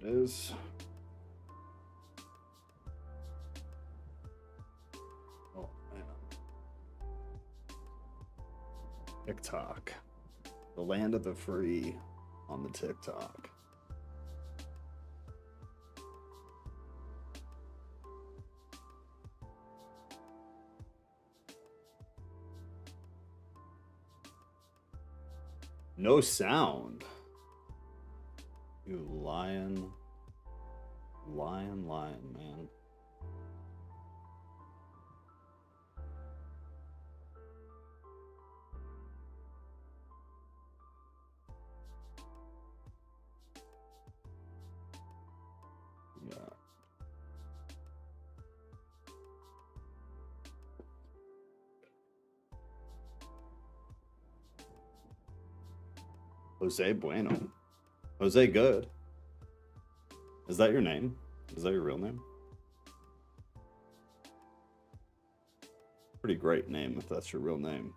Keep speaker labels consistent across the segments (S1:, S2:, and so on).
S1: it is. Oh, man. TikTok. The land of the free on the TikTok. No sound. You lion, man. Yeah. Jose Bueno. Jose Good. Is that your name? Is that your real name? Pretty great name if that's your real name.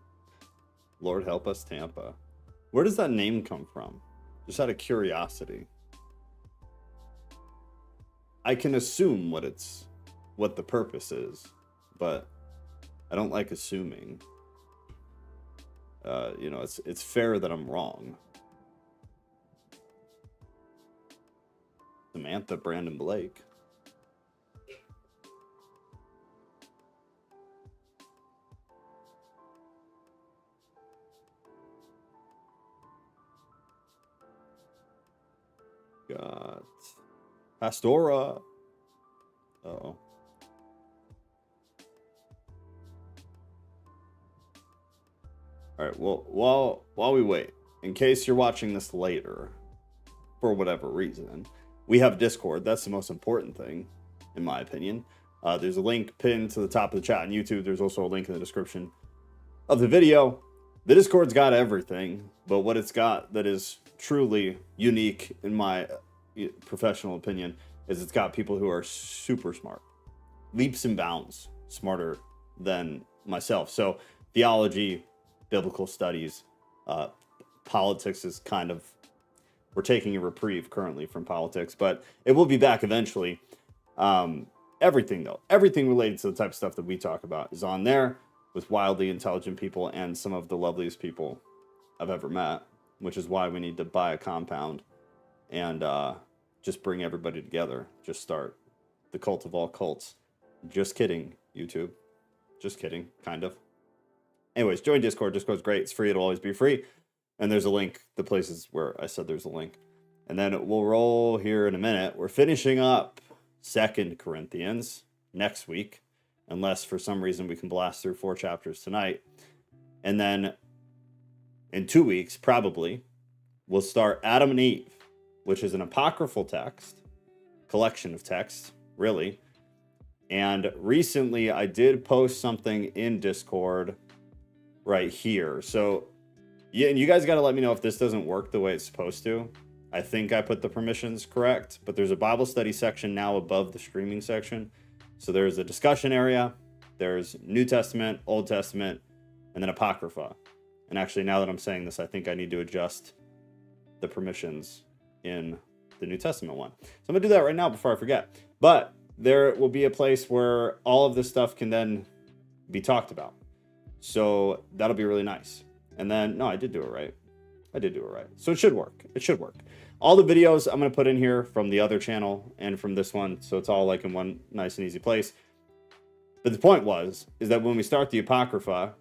S1: Lord help us, Tampa. Where does that name come from? Just out of curiosity. I can assume what the purpose is, but I don't like assuming. You know, it's fair that I'm wrong. Samantha Brandon Blake. Got Pastora. Uh-oh. All right, well, while we wait, in case you're watching this later, for whatever reason, we have Discord. That's the most important thing, in my opinion. There's a link pinned to the top of the chat on YouTube. There's also a link in the description of the video. The Discord's got everything, but what it's got that is truly unique, in my professional opinion, is it's got people who are super smart. Leaps and bounds smarter than myself. So theology, biblical studies, politics is kind of, we're taking a reprieve currently from politics, but it will be back eventually. Everything related to the type of stuff that we talk about is on there with wildly intelligent people and some of the loveliest people I've ever met, which is why we need to buy a compound and just bring everybody together. Just start the cult of all cults. Just kidding, YouTube. Just kidding, kind of. Anyways, join Discord. Discord's great. It's free. It'll always be free. And there's a link, the places where I said there's a link. And then we'll roll here in a minute. We're finishing up 2 Corinthians next week, unless for some reason we can blast through 4 chapters tonight. And then in 2 weeks, probably, we'll start Adam and Eve, which is an apocryphal text, collection of texts, really. And recently I did post something in Discord right here. So yeah, and you guys got to let me know if this doesn't work the way it's supposed to. I think I put the permissions correct, but there's a Bible study section now above the streaming section. So there's a discussion area, there's New Testament, Old Testament, and then Apocrypha. And actually, now that I'm saying this, I think I need to adjust the permissions in the New Testament one. So I'm gonna do that right now before I forget. But there will be a place where all of this stuff can then be talked about. So that'll be really nice. And then, no, I did do it right. So it should work. All the videos I'm going to put in here from the other channel and from this one. So it's all like in one nice and easy place. But the point is that when we start the Apocrypha,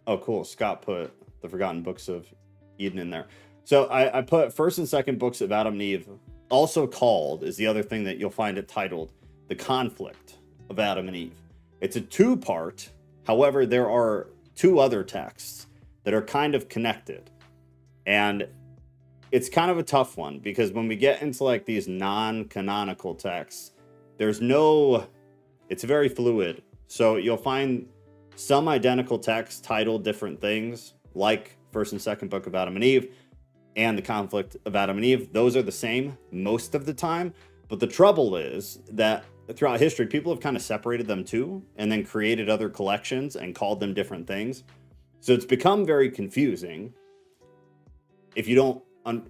S1: oh, cool. Scott put the Forgotten Books of Eden in there. So I put 1st and 2nd books of Adam and Eve, also called, is the other thing that you'll find it titled, The Conflict of Adam and Eve. It's a 2-part. However, there are 2 other texts that are kind of connected. And it's kind of a tough one because when we get into like these non-canonical texts, it's very fluid. So you'll find some identical texts titled different things, like 1st and 2nd book of Adam and Eve and the conflict of Adam and Eve. Those are the same most of the time. But the trouble is that throughout history, people have kind of separated them too, and then created other collections and called them different things. So it's become very confusing if you don't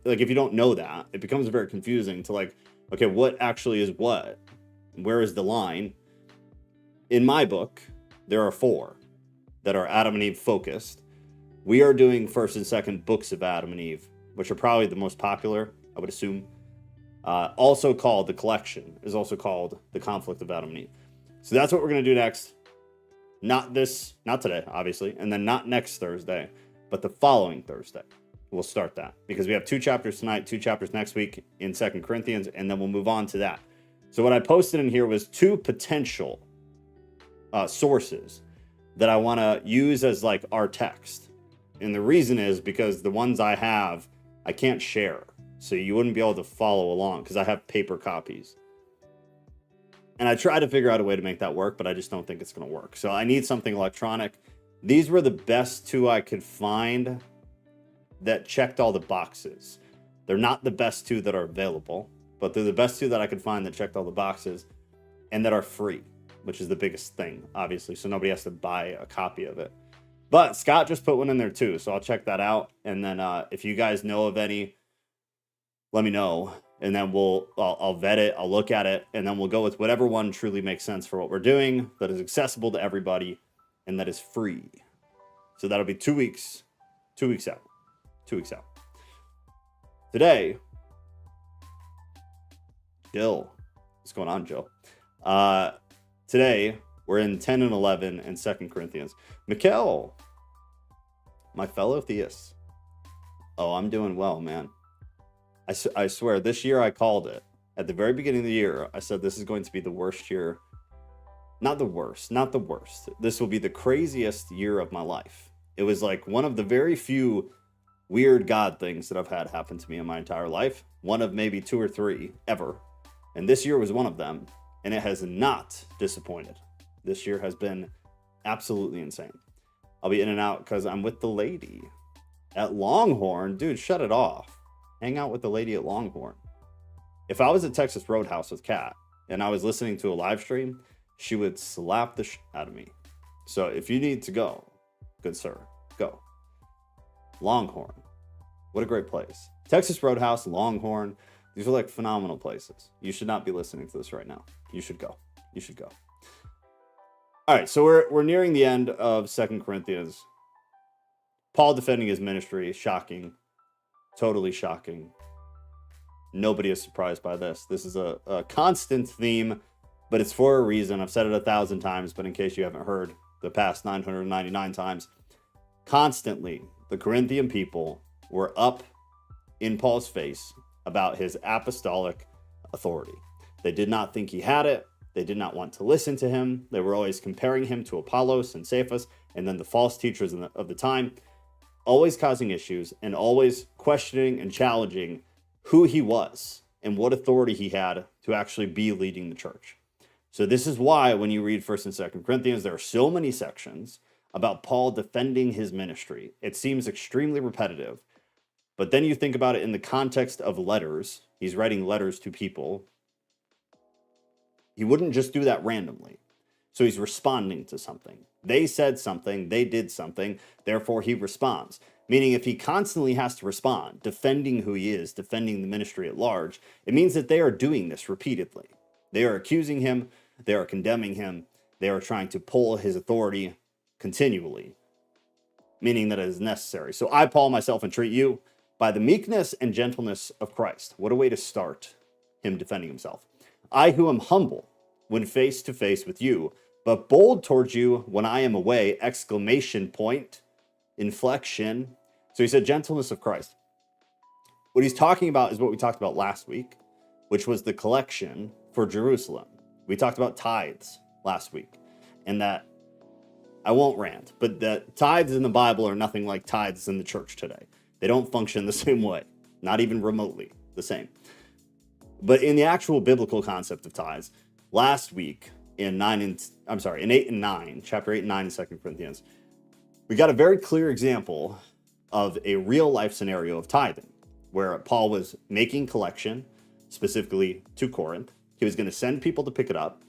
S1: like if you don't know that, it becomes very confusing to like, okay, what actually is what? Where is the line? In my book, there are 4 that are Adam and Eve focused. We are doing first and second books of Adam and Eve, which are probably the most popular, I would assume. Also called the collection, is also called the conflict of Adam and Eve. So that's what we're going to do next. Not today, obviously, and then not next Thursday, but the following Thursday. We'll start that because we have 2 chapters tonight, 2 chapters next week in 2 Corinthians, and then we'll move on to that. So what I posted in here was 2 potential sources that I want to use as like our text. And the reason is because the ones I have, I can't share. So you wouldn't be able to follow along because I have paper copies. And I tried to figure out a way to make that work, but I just don't think it's going to work. So I need something electronic. These were the best 2 I could find that checked all the boxes. They're not the best 2 that are available, but they're the best 2 that I could find that checked all the boxes and that are free, which is the biggest thing, obviously. So nobody has to buy a copy of it. But Scott just put one in there too, so I'll check that out. And then if you guys know of any, let me know. And then I'll vet it, I'll look at it, and then we'll go with whatever one truly makes sense for what we're doing, that is accessible to everybody, and that is free. So that'll be 2 weeks, 2 weeks out, 2 weeks out. Today, Jill, what's going on, Jill? Today, we're in 10 and 11 in 2 Corinthians. Mikkel, my fellow theists. Oh, I'm doing well, man. I swear, this year I called it. At the very beginning of the year, I said this is going to be the worst year. Not the worst. This will be the craziest year of my life. It was like one of the very few weird God things that I've had happen to me in my entire life. One of maybe 2 or 3 ever. And this year was one of them. And it has not disappointed. This year has been absolutely insane. I'll be in and out because I'm with the lady at Longhorn. Dude, shut it off. Hang out with the lady at Longhorn. If I was at Texas Roadhouse with Kat and I was listening to a live stream, she would slap the shit out of me. So if you need to go, good sir, go. Longhorn. What a great place. Texas Roadhouse, Longhorn. These are like phenomenal places. You should not be listening to this right now. You should go. You should go. All right, so we're nearing the end of 2 Corinthians. Paul defending his ministry, shocking. Totally shocking. Nobody is surprised by this. This is a constant theme, but it's for a reason. I've said it 1,000 times, but in case you haven't heard the past 999 times, constantly the Corinthian people were up in Paul's face about his apostolic authority. They did not think he had it. They did not want to listen to him. They were always comparing him to Apollos and Cephas, and then the false teachers of the time, always causing issues and always questioning and challenging who he was and what authority he had to actually be leading the church. So this is why when you read 1st and 2nd Corinthians, there are so many sections about Paul defending his ministry. It seems extremely repetitive, but then you think about it in the context of letters. He's writing letters to people. He wouldn't just do that randomly. So he's responding to something. They said something, they did something, therefore he responds. Meaning if he constantly has to respond, defending who he is, defending the ministry at large, it means that they are doing this repeatedly. They are accusing him, they are condemning him, they are trying to pull his authority continually, meaning that it is necessary. So I, Paul, myself entreat you, by the meekness and gentleness of Christ. What a way to start him defending himself. I who am humble when face to face with you, but bold towards you when I am away, exclamation point, inflection. So he said gentleness of Christ. What he's talking about is what we talked about last week, which was the collection for Jerusalem. We talked about tithes last week, and that I won't rant, but the tithes in the Bible are nothing like tithes in the church today. They don't function the same way, not even remotely the same. But in the actual biblical concept of tithes, last week in 8 and 9, chapter 8 and 9 in 2 Corinthians, we got a very clear example of a real life scenario of tithing, where Paul was making collection, specifically to Corinth. He was going to send people to pick it up,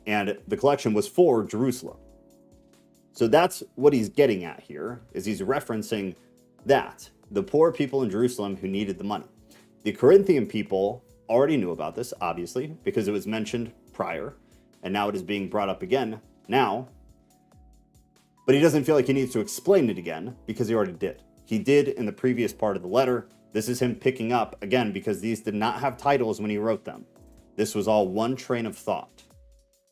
S1: and the collection was for Jerusalem. So that's what he's getting at here, is he's referencing that. the poor people in Jerusalem who needed the money. The Corinthian people already knew about this, obviously, because it was mentioned prior, and now it is being brought up again now. But he doesn't feel like he needs to explain it again because he already did. He did in the previous part of the letter. This is him picking up again because these did not have titles when he wrote them. This was all one train of thought.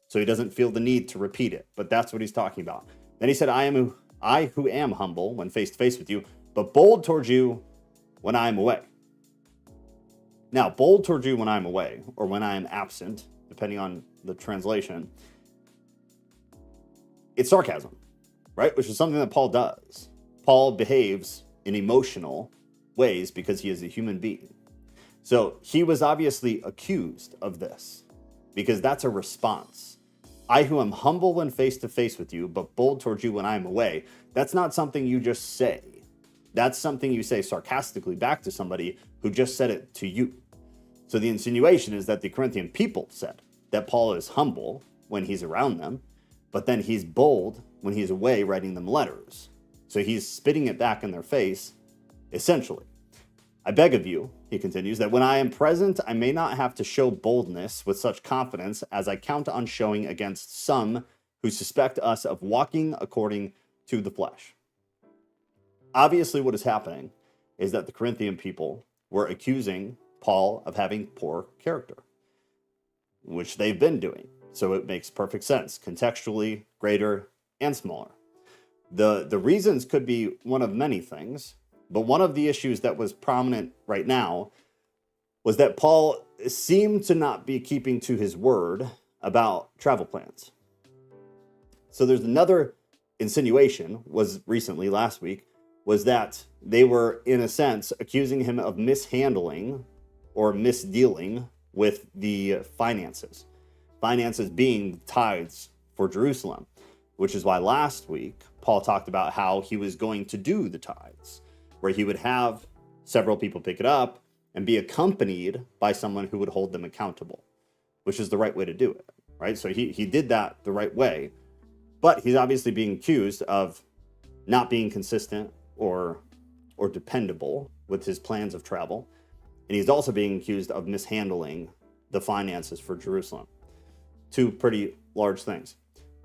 S1: So he doesn't feel the need to repeat it, but that's what he's talking about. Then he said, I who am humble when face to face with you, but bold towards you when I am away. Now, bold towards you when I'm away, or when I am absent, depending on the translation, it's sarcasm, right? Which is something that Paul does. Paul behaves in emotional ways because he is a human being. So he was obviously accused of this because that's a response. I who am humble when face to face with you, but bold towards you when I am away. That's not something you just say. That's something you say sarcastically back to somebody who just said it to you. So the insinuation is that the Corinthian people said that Paul is humble when he's around them, but then he's bold when he's away writing them letters. So he's spitting it back in their face, essentially. I beg of you, he continues, that when I am present, I may not have to show boldness with such confidence as I count on showing against some who suspect us of walking according to the flesh. Obviously, what is happening is that the Corinthian people were accusing Paul of having poor character, which they've been doing. So it makes perfect sense, contextually, greater and smaller. The reasons could be one of many things, but one of the issues that was prominent right now was that Paul seemed to not be keeping to his word about travel plans. So there's another insinuation, was recently last week, was that they were, in a sense, accusing him of mishandling or misdealing with the finances. Finances being tithes for Jerusalem, which is why last week Paul talked about how he was going to do the tithes, where he would have several people pick it up and be accompanied by someone who would hold them accountable, which is the right way to do it, right? So he did that the right way, but he's obviously being accused of not being consistent or dependable with his plans of travel. And he's also being accused of mishandling the finances for Jerusalem. Two pretty large things.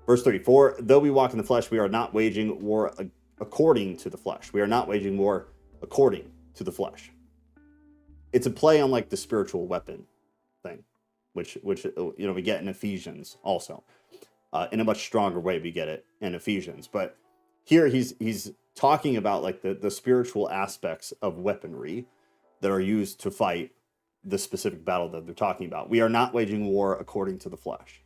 S1: Verse 34, though we walk in the flesh, we are not waging war according to the flesh. We are not waging war according to the flesh. It's a play on like the spiritual weapon thing, which we get in Ephesians also. In a much stronger way we get it in Ephesians. But here he's talking about like the spiritual aspects of weaponry that are used to fight the specific battle that they're talking about. We are not waging war according to the flesh.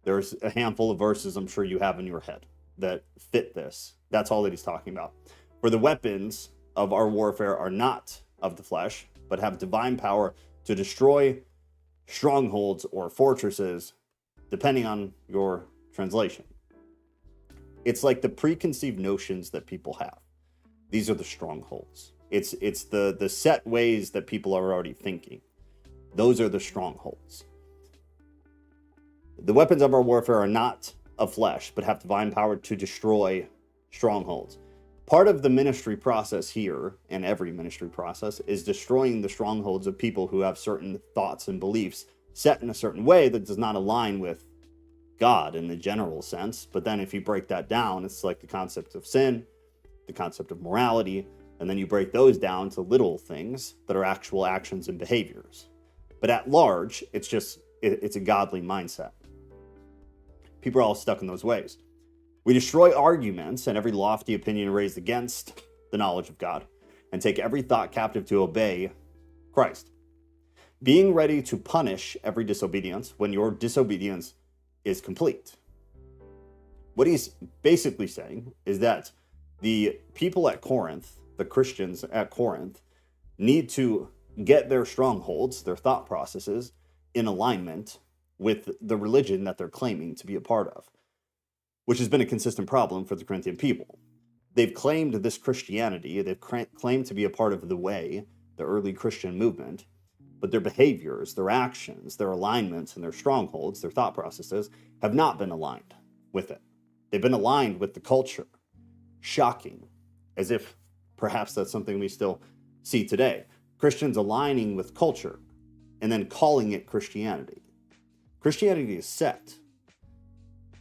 S1: There's a handful of verses I'm sure you have in your head that fit this. That's all that he's talking about. For the weapons of our warfare are not of the flesh, but have divine power to destroy strongholds or fortresses, depending on your translation. It's like the preconceived notions that people have. These are the strongholds. It's the set ways that people are already thinking. Those are the strongholds. The weapons of our warfare are not of flesh, but have divine power to destroy strongholds. Part of the ministry process here, and every ministry process, is destroying the strongholds of people who have certain thoughts and beliefs set in a certain way that does not align with God in the general sense. But then if you break that down, it's like the concept of sin, the concept of morality, and then you break those down to little things that are actual actions and behaviors. But at large, it's a godly mindset. People are all stuck in those ways. We destroy arguments and every lofty opinion raised against the knowledge of God, and take every thought captive to obey Christ, being ready to punish every disobedience when your disobedience is complete. What he's basically saying is that the people at Corinth, the Christians at Corinth, need to get their strongholds, their thought processes, in alignment with the religion that they're claiming to be a part of, which has been a consistent problem for the Corinthian people. They've claimed this Christianity, they've claimed to be a part of the way, the early Christian movement, but their behaviors, their actions, their alignments, and their strongholds, their thought processes, have not been aligned with it. They've been aligned with the culture. Shocking. As if perhaps that's something we still see today. Christians aligning with culture and then calling it Christianity. Christianity is set.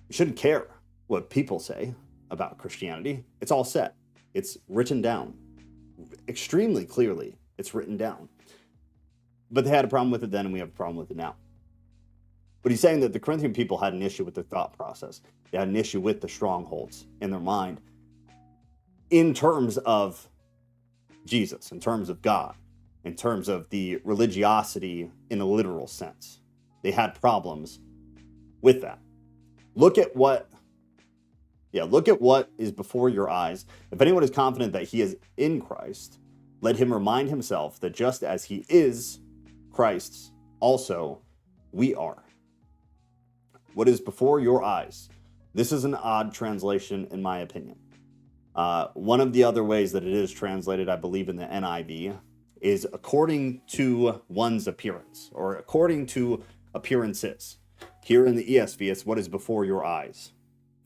S1: You shouldn't care what people say about Christianity. It's all set. It's written down. Extremely clearly, it's written down. But they had a problem with it then, and we have a problem with it now. But he's saying that the Corinthian people had an issue with their thought process. They had an issue with the strongholds in their mind in terms of Jesus, in terms of God, in terms of the religiosity in a literal sense. They had problems with that. Look at what is before your eyes. If anyone is confident that he is in Christ, let him remind himself that just as he is Christ's, also we are. What is before your eyes? This is an odd translation, in my opinion. One of the other ways that it is translated, I believe in the NIV, is according to one's appearance, or according to appearances. Here in the ESV, it's what is before your eyes.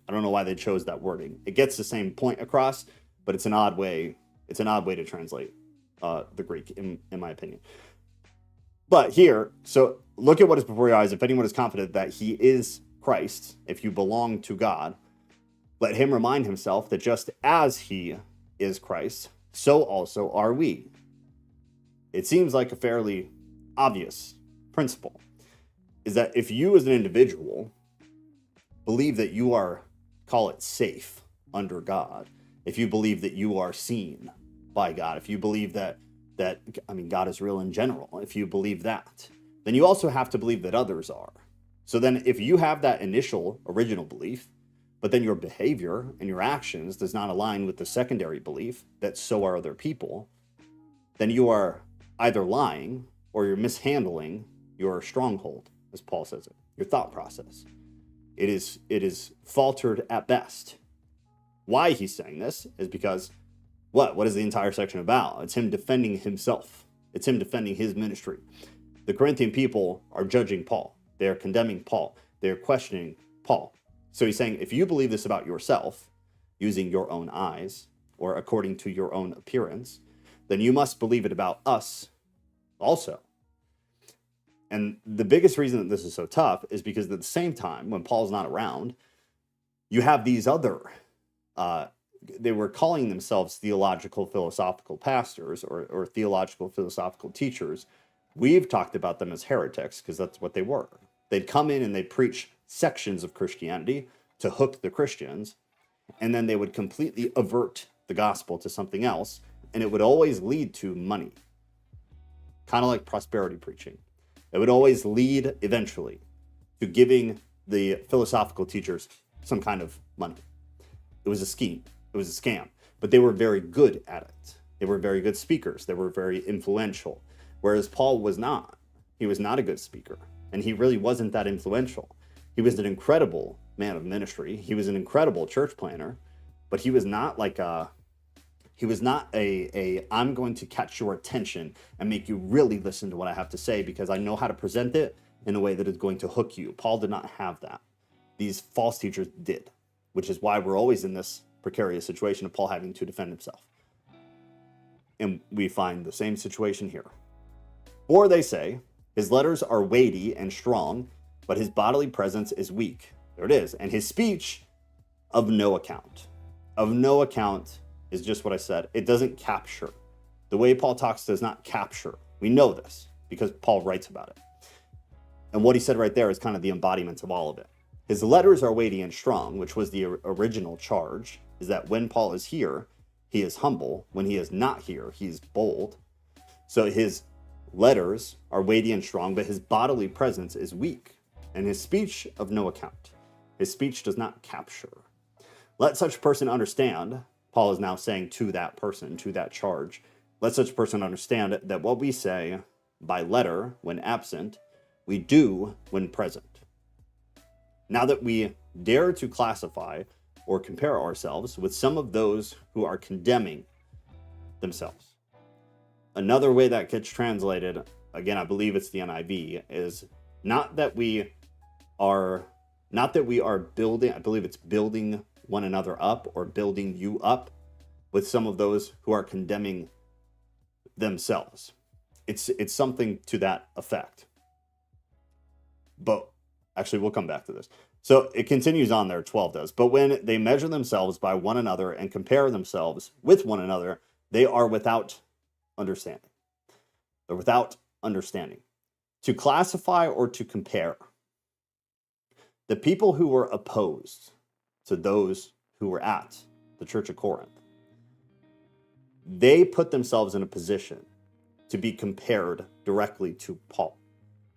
S1: I don't know why they chose that wording. It gets the same point across, but it's an odd way. It's an odd way to translate the Greek, in my opinion. But here, so look at what is before your eyes. If anyone is confident that he is Christ, if you belong to God, let him remind himself that just as he is Christ, so also are we. It seems like a fairly obvious principle, is that if you as an individual believe that you are, call it safe under God, if you believe that you are seen by God, if you believe that God is real in general, if you believe that, then you also have to believe that others are. So then if you have that initial original belief, but then your behavior and your actions does not align with the secondary belief that so are other people, then you are either lying or you're mishandling your stronghold, as Paul says it, your thought process. It is faltered at best. Why he's saying this is because what is the entire section about? It's him defending himself. It's him defending his ministry. The Corinthian people are judging Paul. They are condemning Paul. They are questioning Paul. So he's saying, if you believe this about yourself, using your own eyes, or according to your own appearance, then you must believe it about us also. And the biggest reason that this is so tough is because at the same time, when Paul's not around, you have these other, they were calling themselves theological philosophical pastors or theological philosophical teachers. We've talked about them as heretics because that's what they were. They'd come in and they'd preach sections of Christianity to hook the Christians, and then they would completely avert the gospel to something else, and it would always lead to money. Kind of like prosperity preaching. It would always lead eventually to giving the philosophical teachers some kind of money. It was a scheme. It was a scam. But they were very good at it. They were very good speakers. They were very influential. Whereas Paul was not. He was not a good speaker. And he really wasn't that influential. He was an incredible man of ministry. He was an incredible church planner. But he was not like I'm going to catch your attention and make you really listen to what I have to say because I know how to present it in a way that is going to hook you. Paul did not have that. These false teachers did, which is why we're always in this precarious situation of Paul having to defend himself. And we find the same situation here. Or they say, his letters are weighty and strong, but his bodily presence is weak. There it is. And his speech of no account. Of no account is just what I said. It doesn't capture. The way Paul talks does not capture. We know this because Paul writes about it. And what he said right there is kind of the embodiment of all of it. His letters are weighty and strong, which was the original charge, is that when Paul is here, he is humble. When he is not here, he is bold. So his letters are weighty and strong, but his bodily presence is weak, and his speech of no account. His speech does not capture. Let such person understand, Paul is now saying to that person, to that charge, let such person understand that what we say by letter when absent, we do when present. Now that we dare to classify or compare ourselves with some of those who are condemning themselves. Another way that gets translated, again, I believe it's the NIV, is not that we are building, I believe it's building one another up or building you up, with some of those who are condemning themselves. It's something to that effect. But actually, we'll come back to this. So it continues on there, 12 does. But when they measure themselves by one another and compare themselves with one another, they are without understanding. They're without understanding. To classify or to compare, the people who were opposed to those who were at the Church of Corinth, they put themselves in a position to be compared directly to Paul,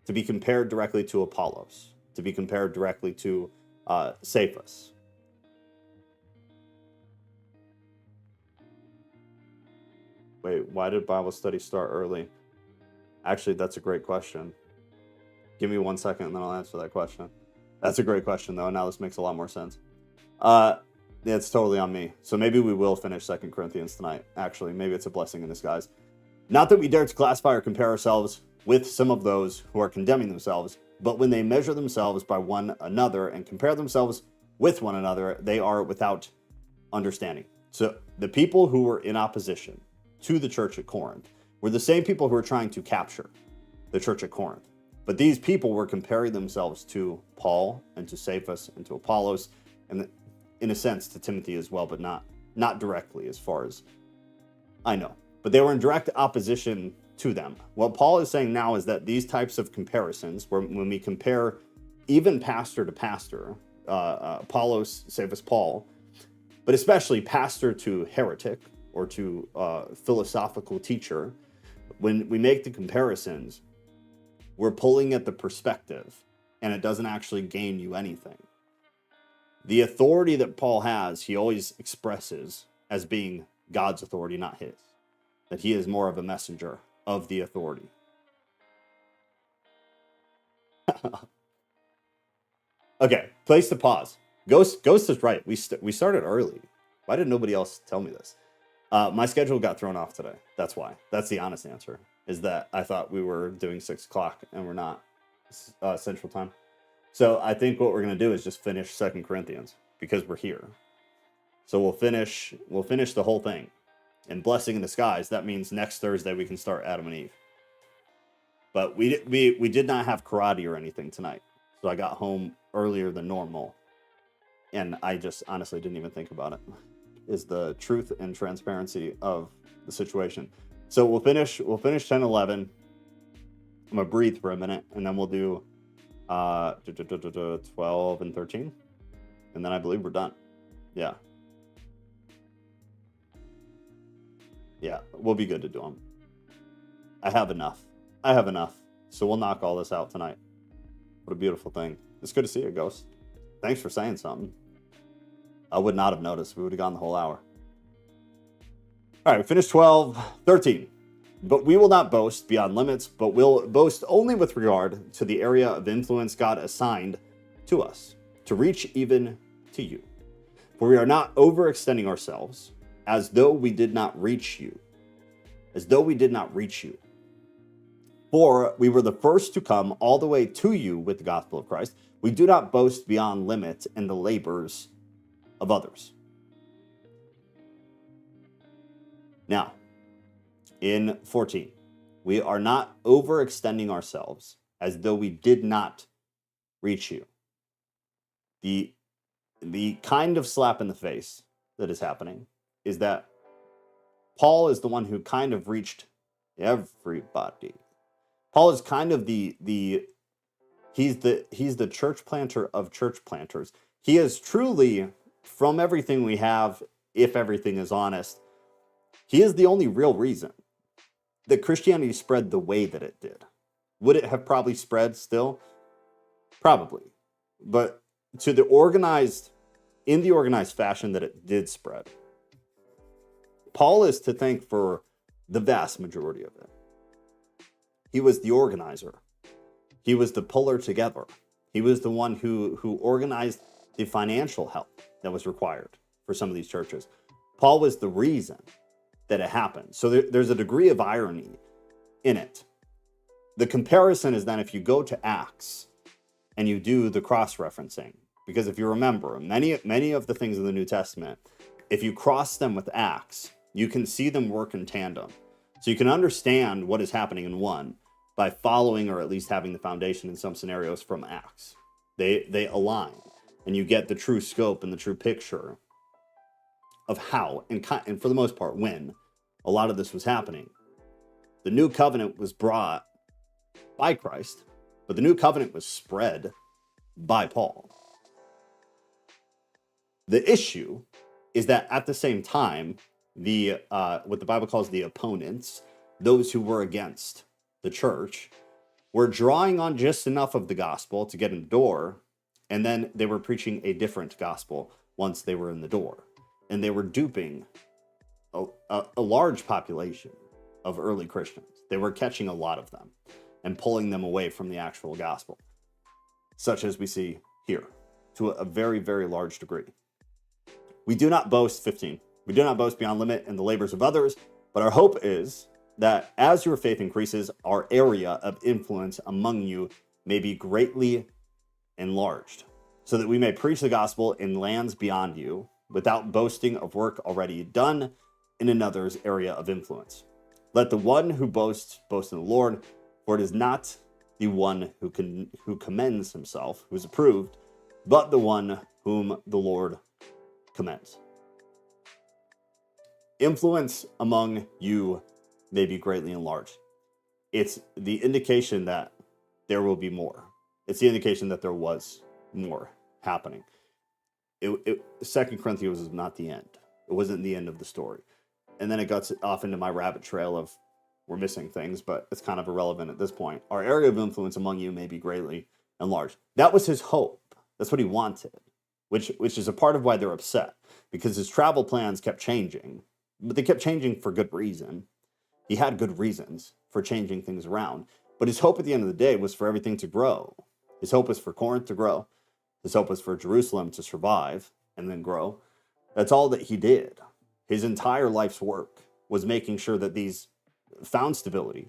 S1: to be compared directly to Apollos, to be compared directly to Cephas. Wait, why did Bible study start early? Actually, that's a great question. Give me 1 second and then I'll answer that question. That's a great question, though. Now this makes a lot more sense. It's totally on me. So maybe we will finish 2 Corinthians tonight. Actually, maybe it's a blessing in disguise. Not that we dare to classify or compare ourselves with some of those who are condemning themselves, but when they measure themselves by one another and compare themselves with one another, they are without understanding. So the people who were in opposition to the church at Corinth were the same people who were trying to capture the church at Corinth. But these people were comparing themselves to Paul and to Cephas and to Apollos, and in a sense to Timothy as well, but not directly as far as I know. But they were in direct opposition to them. What Paul is saying now is that these types of comparisons, when we compare even pastor to pastor, Apollos, Cephas, Paul, but especially pastor to heretic or to philosophical teacher, when we make the comparisons, we're pulling at the perspective, and it doesn't actually gain you anything. The authority that Paul has, he always expresses as being God's authority, not his. That he is more of a messenger of the authority. Okay, place to pause. Ghost is right. We started early. Why did nobody else tell me this? My schedule got thrown off today. That's why. That's the honest answer. Is that I thought we were doing 6 o'clock and we're not Central Time. So I think what we're going to do is just finish 2 Corinthians because we're here. So we'll finish the whole thing. And blessing in disguise, that means next Thursday we can start Adam and Eve. But we did not have karate or anything tonight. So I got home earlier than normal. And I just honestly didn't even think about it. Is the truth and transparency of the situation. So we'll finish 10-11. I'm gonna breathe for a minute, and then we'll do 12 and 13, and then I believe we're done. Yeah, we'll be good to do them. I have enough. So we'll knock all this out tonight. What a beautiful thing. It's good to see you, Ghost. Thanks for saying something. I would not have noticed. We would have gone the whole hour. All right, we finished 12, 13. But we will not boast beyond limits, but will boast only with regard to the area of influence God assigned to us, to reach even to you. For we are not overextending ourselves as though we did not reach you. As though we did not reach you. For we were the first to come all the way to you with the gospel of Christ. We do not boast beyond limit in the labors of others. Now, in 14, we are not overextending ourselves as though we did not reach you. The kind of slap in the face that is happening is that Paul is the one who kind of reached everybody. Paul is kind of he's the church planter of church planters. He is truly, from everything we have, if everything is honest, he is the only real reason that Christianity spread the way that it did. Would it have probably spread still? Probably. But in the organized fashion that it did spread, Paul is to thank for the vast majority of it. He was the organizer. He was the puller together. He was the one who organized the financial help that was required for some of these churches. Paul was the reason that it happened. So there's a degree of irony in it. The comparison is then if you go to Acts and you do the cross-referencing, because if you remember, many of the things in the New Testament, if you cross them with Acts, you can see them work in tandem. So you can understand what is happening in one by following, or at least having the foundation in some scenarios from Acts. They align, and you get the true scope and the true picture of how, and for the most part, when a lot of this was happening. The new covenant was brought by Christ, but the new covenant was spread by Paul. The issue is that at the same time, the what the Bible calls the opponents, those who were against the church, were drawing on just enough of the gospel to get in the door, and then they were preaching a different gospel once they were in the door. And they were duping a large population of early Christians. They were catching a lot of them and pulling them away from the actual gospel, such as we see here, to a very, very large degree. We do not boast, 15. We do not boast beyond limit in the labors of others, but our hope is that as your faith increases, our area of influence among you may be greatly enlarged, so that we may preach the gospel in lands beyond you, without boasting of work already done in another's area of influence. Let the one who boasts boast in the Lord, for it is not the one who commends himself who is approved, but the one whom the Lord commends. Influence among you may be greatly enlarged. It's the indication that there will be more. It's the indication that there was more happening. 2 Corinthians was not the end. It wasn't the end of the story. And then it got off into my rabbit trail of we're missing things, but it's kind of irrelevant at this point. Our area of influence among you may be greatly enlarged. That was his hope. That's what he wanted, which is a part of why they're upset, because his travel plans kept changing, but they kept changing for good reason. He had good reasons for changing things around, but his hope at the end of the day was for everything to grow. His hope was for Corinth to grow. His hope was for Jerusalem to survive and then grow. That's all that he did. His entire life's work was making sure that these found stability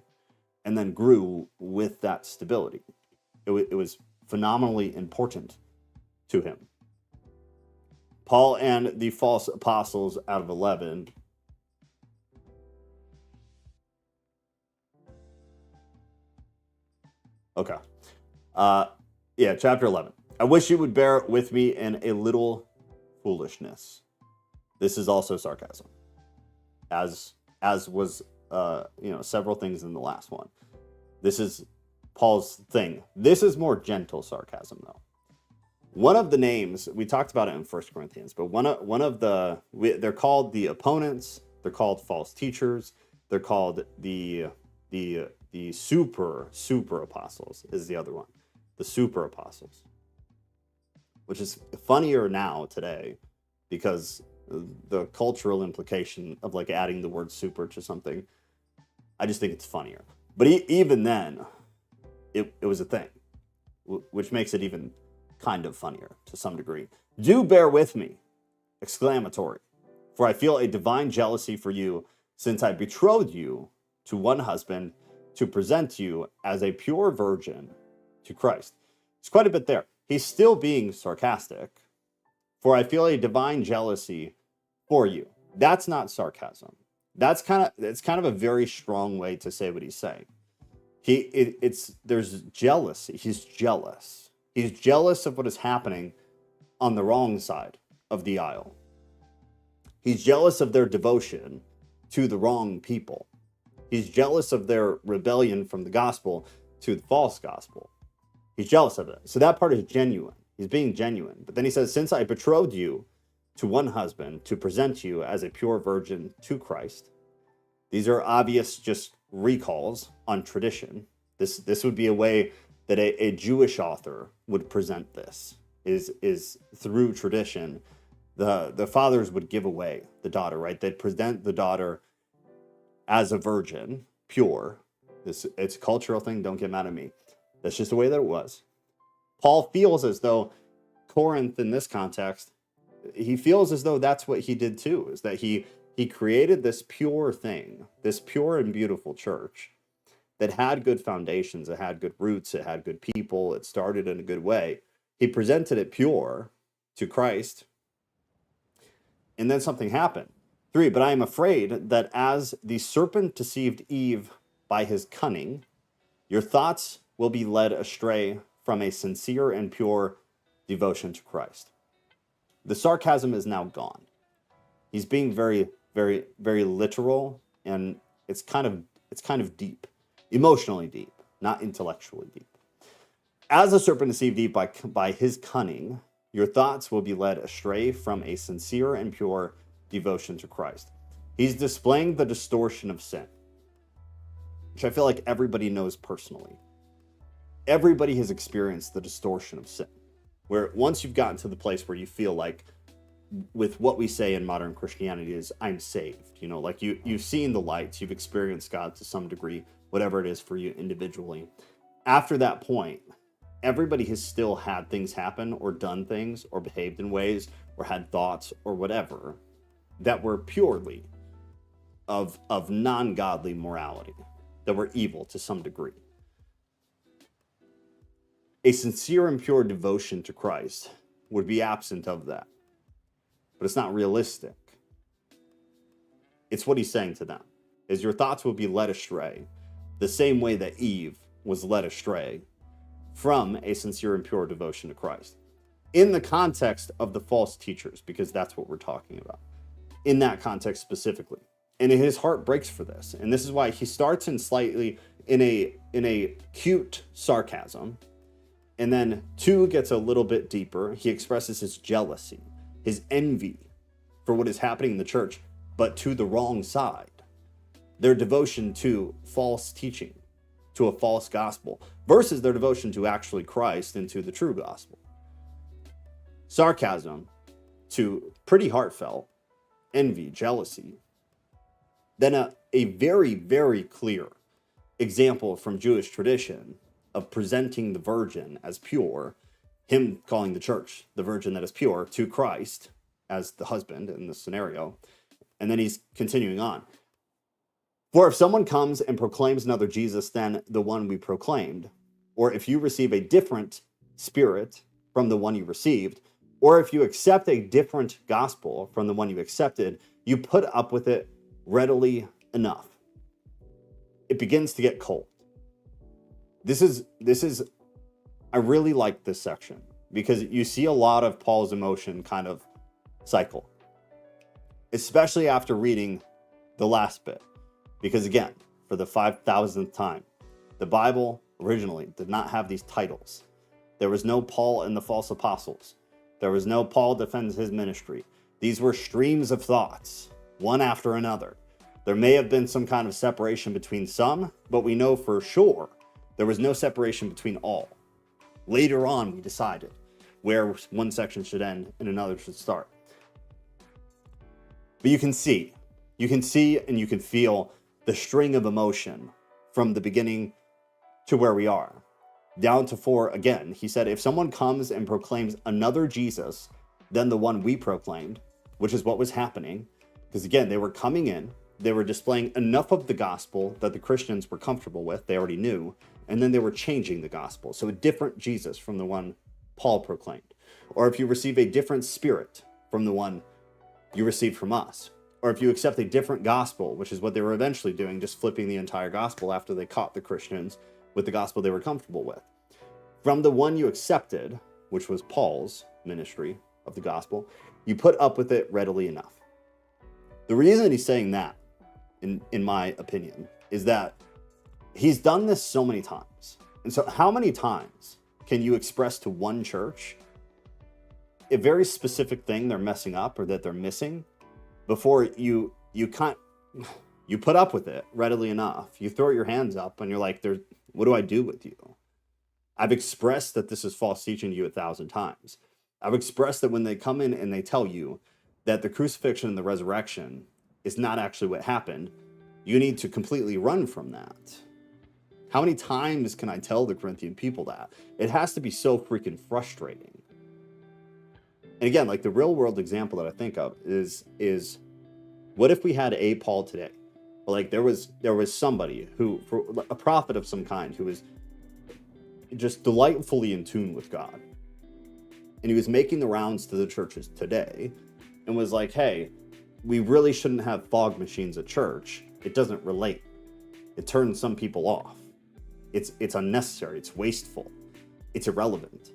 S1: and then grew with that stability. It was phenomenally important to him. Paul and the false apostles out of 11. Okay. Chapter 11. I wish you would bear with me in a little foolishness. This is also sarcasm, as was several things in the last one. This is Paul's thing. This is more gentle sarcasm, though. One of the names, we talked about it in 1 Corinthians, but they're called the opponents. They're called false teachers. They're called the super apostles is the other one. The super apostles, which is funnier now today because the cultural implication of like adding the word super to something, I just think it's funnier. But even then, it was a thing, which makes it even kind of funnier to some degree. Do bear with me, exclamatory, for I feel a divine jealousy for you, since I betrothed you to one husband to present you as a pure virgin to Christ. It's quite a bit there. He's still being sarcastic. For I feel a divine jealousy for you. That's not sarcasm. It's kind of a very strong way to say what he's saying. There's jealousy. He's jealous. He's jealous of what is happening on the wrong side of the aisle. He's jealous of their devotion to the wrong people. He's jealous of their rebellion from the gospel to the false gospel. He's jealous of it. So that part is genuine. He's being genuine. But then he says, since I betrothed you to one husband to present you as a pure virgin to Christ. These are obvious just recalls on tradition. This would be a way that a Jewish author would present this, is through tradition. The fathers would give away the daughter, right? They'd present the daughter as a virgin, pure. It's a cultural thing. Don't get mad at me. That's just the way that it was. Paul feels as though Corinth, in this context, he feels as though that's what he did too, is that he created this pure thing, this pure and beautiful church that had good foundations, it had good roots, it had good people, it started in a good way. He presented it pure to Christ, And then something happened. 3, but I am afraid that as the serpent deceived Eve by his cunning, your thoughts will be led astray from a sincere and pure devotion to Christ. The sarcasm is now gone. He's being very, very, very literal, and it's kind of deep, emotionally deep, not intellectually deep. As the serpent deceived Eve by his cunning, your thoughts will be led astray from a sincere and pure devotion to Christ. He's displaying the distortion of sin, which I feel like everybody knows personally. Everybody has experienced the distortion of sin, where once you've gotten to the place where you feel like, with what we say in modern Christianity is, I'm saved. You know, like you've seen the lights, you've experienced God to some degree, whatever it is for you individually. After that point, everybody has still had things happen or done things or behaved in ways or had thoughts or whatever that were purely of non-godly morality, that were evil to some degree. A sincere and pure devotion to Christ would be absent of that. But it's not realistic. It's what he's saying to them, is your thoughts will be led astray the same way that Eve was led astray from a sincere and pure devotion to Christ. In the context of the false teachers, because that's what we're talking about. In that context specifically. And his heart breaks for this. And this is why he starts in a cute sarcasm. And then 2 gets a little bit deeper. He expresses his jealousy, his envy for what is happening in the church, but to the wrong side. Their devotion to false teaching, to a false gospel, versus their devotion to actually Christ and to the true gospel. Sarcasm to pretty heartfelt, envy, jealousy. Then a very, very clear example from Jewish tradition of presenting the virgin as pure, him calling the church the virgin that is pure to Christ as the husband in this scenario. And then he's continuing on. For if someone comes and proclaims another Jesus than the one we proclaimed, or if you receive a different spirit from the one you received, or if you accept a different gospel from the one you accepted, you put up with it readily enough. It begins to get cold. This is, I really like this section because you see a lot of Paul's emotion kind of cycle, especially after reading the last bit. Because again, for the 5,000th time, the Bible originally did not have these titles. There was no Paul and the false apostles. There was no Paul defends his ministry. These were streams of thoughts, one after another. There may have been some kind of separation between some, but we know for sure there was no separation between all. Later on, we decided where one section should end and another should start. But you can see and you can feel the string of emotion from the beginning to where we are. Down to 4 again, he said, if someone comes and proclaims another Jesus than the one we proclaimed, which is what was happening, because again, they were coming in, they were displaying enough of the gospel that the Christians were comfortable with, they already knew, and then they were changing the gospel. So a different Jesus from the one Paul proclaimed. Or if you receive a different spirit from the one you received from us. Or if you accept a different gospel, which is what they were eventually doing, just flipping the entire gospel after they caught the Christians with the gospel they were comfortable with. From the one you accepted, which was Paul's ministry of the gospel, you put up with it readily enough. The reason he's saying that, in my opinion, is that he's done this so many times. And so how many times can you express to one church a very specific thing they're messing up or that they're missing before you put up with it readily enough? You throw your hands up and you're like, what do I do with you? I've expressed that this is false teaching to you 1,000 times. I've expressed that when they come in and they tell you that the crucifixion and the resurrection is not actually what happened, you need to completely run from that. How many times can I tell the Corinthian people that? It has to be so freaking frustrating. And again, like the real world example that I think of is what if we had a Paul today? Like there was somebody who, a prophet of some kind, who was just delightfully in tune with God. And he was making the rounds to the churches today, and was like, hey, we really shouldn't have fog machines at church. It doesn't relate. It turns some people off. It's unnecessary. It's wasteful. It's irrelevant.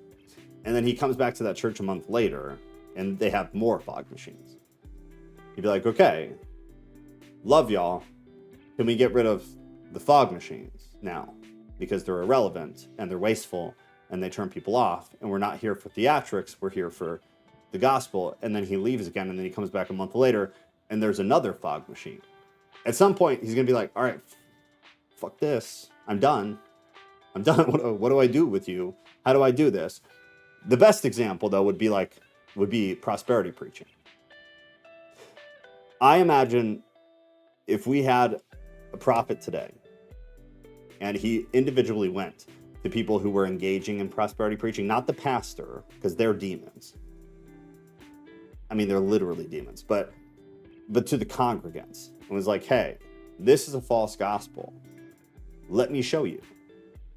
S1: And then he comes back to that church a month later, and they have more fog machines. He'd be like, okay, love y'all. Can we get rid of the fog machines now? Because they're irrelevant, and they're wasteful, and they turn people off, and we're not here for theatrics. We're here for the gospel. And then he leaves again, and then he comes back a month later, and there's another fog machine. At some point, he's going to be like, all right, fuck this. I'm done. What do I do with you? How do I do this? The best example, though, would be prosperity preaching. I imagine if we had a prophet today and he individually went to people who were engaging in prosperity preaching, not the pastor, because they're demons. I mean, they're literally demons, but to the congregants, and was like, hey, this is a false gospel. Let me show you.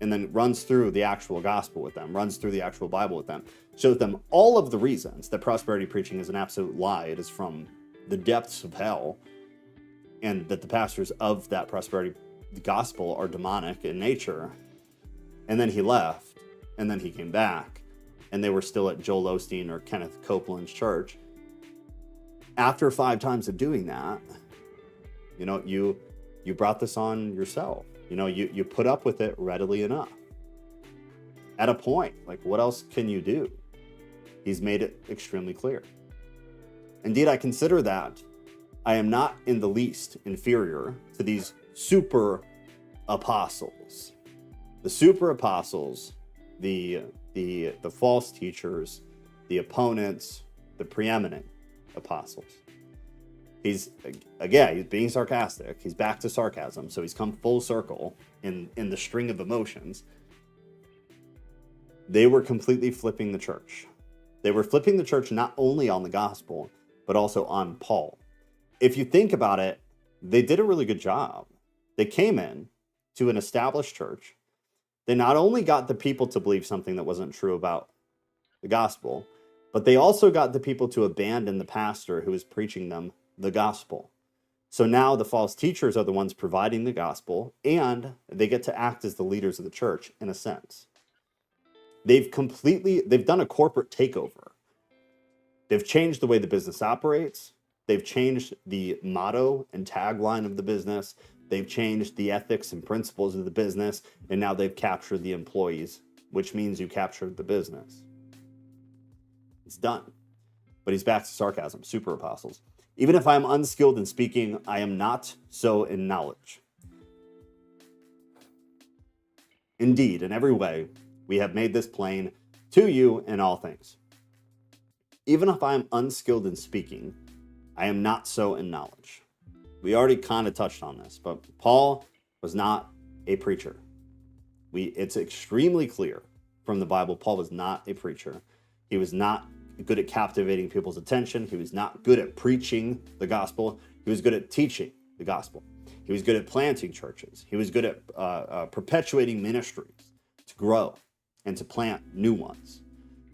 S1: And then runs through the actual gospel with them, runs through the actual Bible with them, shows them all of the reasons that prosperity preaching is an absolute lie. It is from the depths of hell, and that the pastors of that prosperity gospel are demonic in nature. And then he left, and then he came back, and they were still at Joel Osteen or Kenneth Copeland's church. After 5 times of doing that, you brought this on yourself. You put up with it readily enough. At a point, like, what else can you do? He's made it extremely clear. Indeed, I consider that I am not in the least inferior to these super apostles. The super apostles, the false teachers, the opponents, the preeminent apostles. He's being sarcastic. He's back to sarcasm. So he's come full circle in the string of emotions. They were completely flipping the church. They were flipping the church not only on the gospel, but also on Paul. If you think about it, they did a really good job. They came in to an established church. They not only got the people to believe something that wasn't true about the gospel, but they also got the people to abandon the pastor who was preaching them the gospel. So now the false teachers are the ones providing the gospel, and they get to act as the leaders of the church in a sense. They've done a corporate takeover. They've changed the way the business operates. They've changed the motto and tagline of the business. They've changed the ethics and principles of the business, and now they've captured the employees, which means you captured the business. It's done. But he's back to sarcasm, super apostles. Even if I am unskilled in speaking, I am not so in knowledge. Indeed, in every way, we have made this plain to you in all things. Even if I am unskilled in speaking, I am not so in knowledge. We already kind of touched on this, but Paul was not a preacher. It's extremely clear from the Bible, Paul was not a preacher. He was not good at captivating people's attention. He was not good at preaching the gospel. He was good at teaching the gospel. He was good at planting churches. He was good at perpetuating ministries to grow and to plant new ones.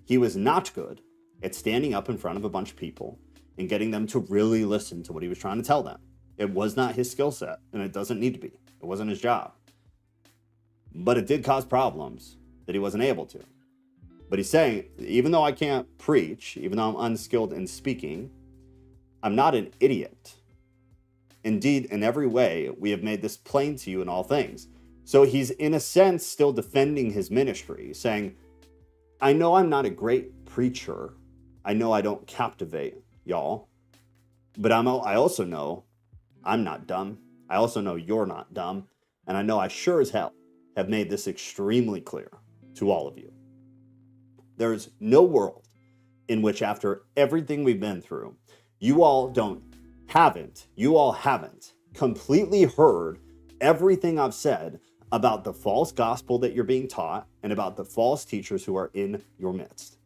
S1: He was not good at standing up in front of a bunch of people and getting them to really listen to what he was trying to tell them. It was not his skill set, and it doesn't need to be. It wasn't his job. But it did cause problems that he wasn't able to. But he's saying, even though I can't preach, even though I'm unskilled in speaking, I'm not an idiot. Indeed, in every way, we have made this plain to you in all things. So he's, in a sense, still defending his ministry, saying, I know I'm not a great preacher. I know I don't captivate y'all. But I also know I'm not dumb. I also know you're not dumb. And I know I sure as hell have made this extremely clear to all of you. There's no world in which, after everything we've been through, you all haven't completely heard everything I've said about the false gospel that you're being taught and about the false teachers who are in your midst.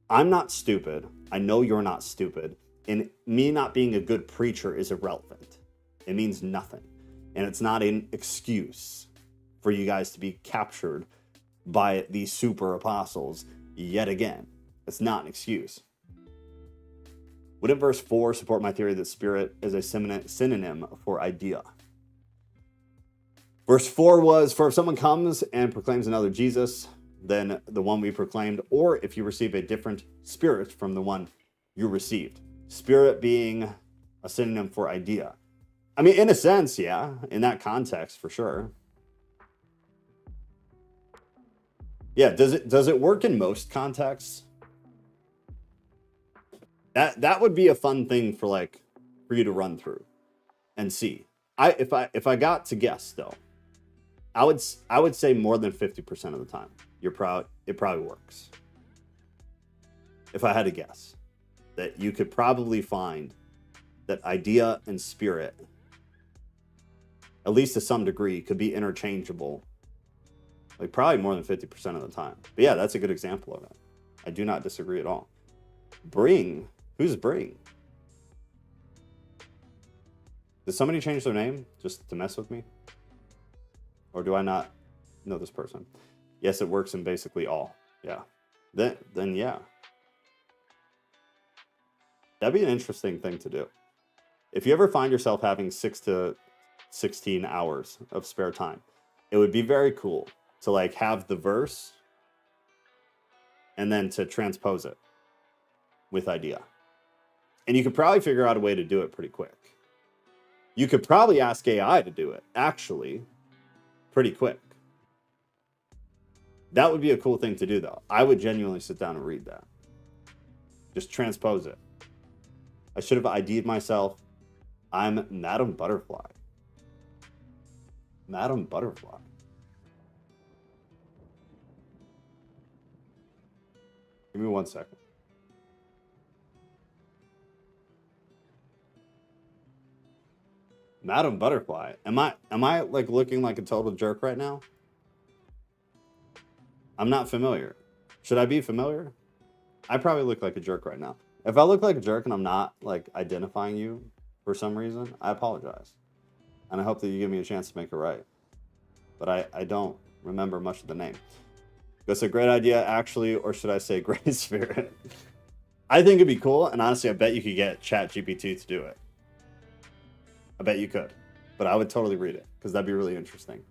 S1: I'm not stupid. I know you're not stupid. And me not being a good preacher is irrelevant. It means nothing. And it's not an excuse for you guys to be captured by these super apostles yet again. It's not an excuse. Wouldn't verse 4 support my theory that spirit is a synonym for idea? Verse 4 was, for if someone comes and proclaims another Jesus than the one we proclaimed, or if you receive a different spirit from the one you received. Spirit being a synonym for idea. I mean, in a sense, yeah, in that context, for sure. Yeah, does it work in most contexts? That would be a fun thing for you to run through and see. If I got to guess though, I would say more than 50% of the time it probably works. If I had to guess, that you could probably find that idea and spirit, at least to some degree, could be interchangeable. Like probably more than 50% of the time. But yeah, that's a good example of it. I do not disagree at all. Bring. Who's Bring? Did somebody change their name just to mess with me? Or do I not know this person? Yes, it works in basically all. Yeah. Then yeah. That'd be an interesting thing to do. If you ever find yourself having 6 to 16 hours of spare time, it would be very cool to have the verse and then to transpose it with idea. And you could probably figure out a way to do it pretty quick. You could probably ask AI to do it, actually, pretty quick. That would be a cool thing to do, though. I would genuinely sit down and read that. Just transpose it. I should have ID'd myself. I'm Madam Butterfly. Madam Butterfly. Give me 1 second. Madam Butterfly. Am I looking like a total jerk right now? I'm not familiar. Should I be familiar? I probably look like a jerk right now. If I look like a jerk and I'm not identifying you for some reason, I apologize. And I hope that you give me a chance to make it right. But I don't remember much of the name. That's a great idea, actually, or should I say great spirit? I think it'd be cool, and honestly, I bet you could get ChatGPT to do it. I bet you could. But I would totally read it, because that'd be really interesting.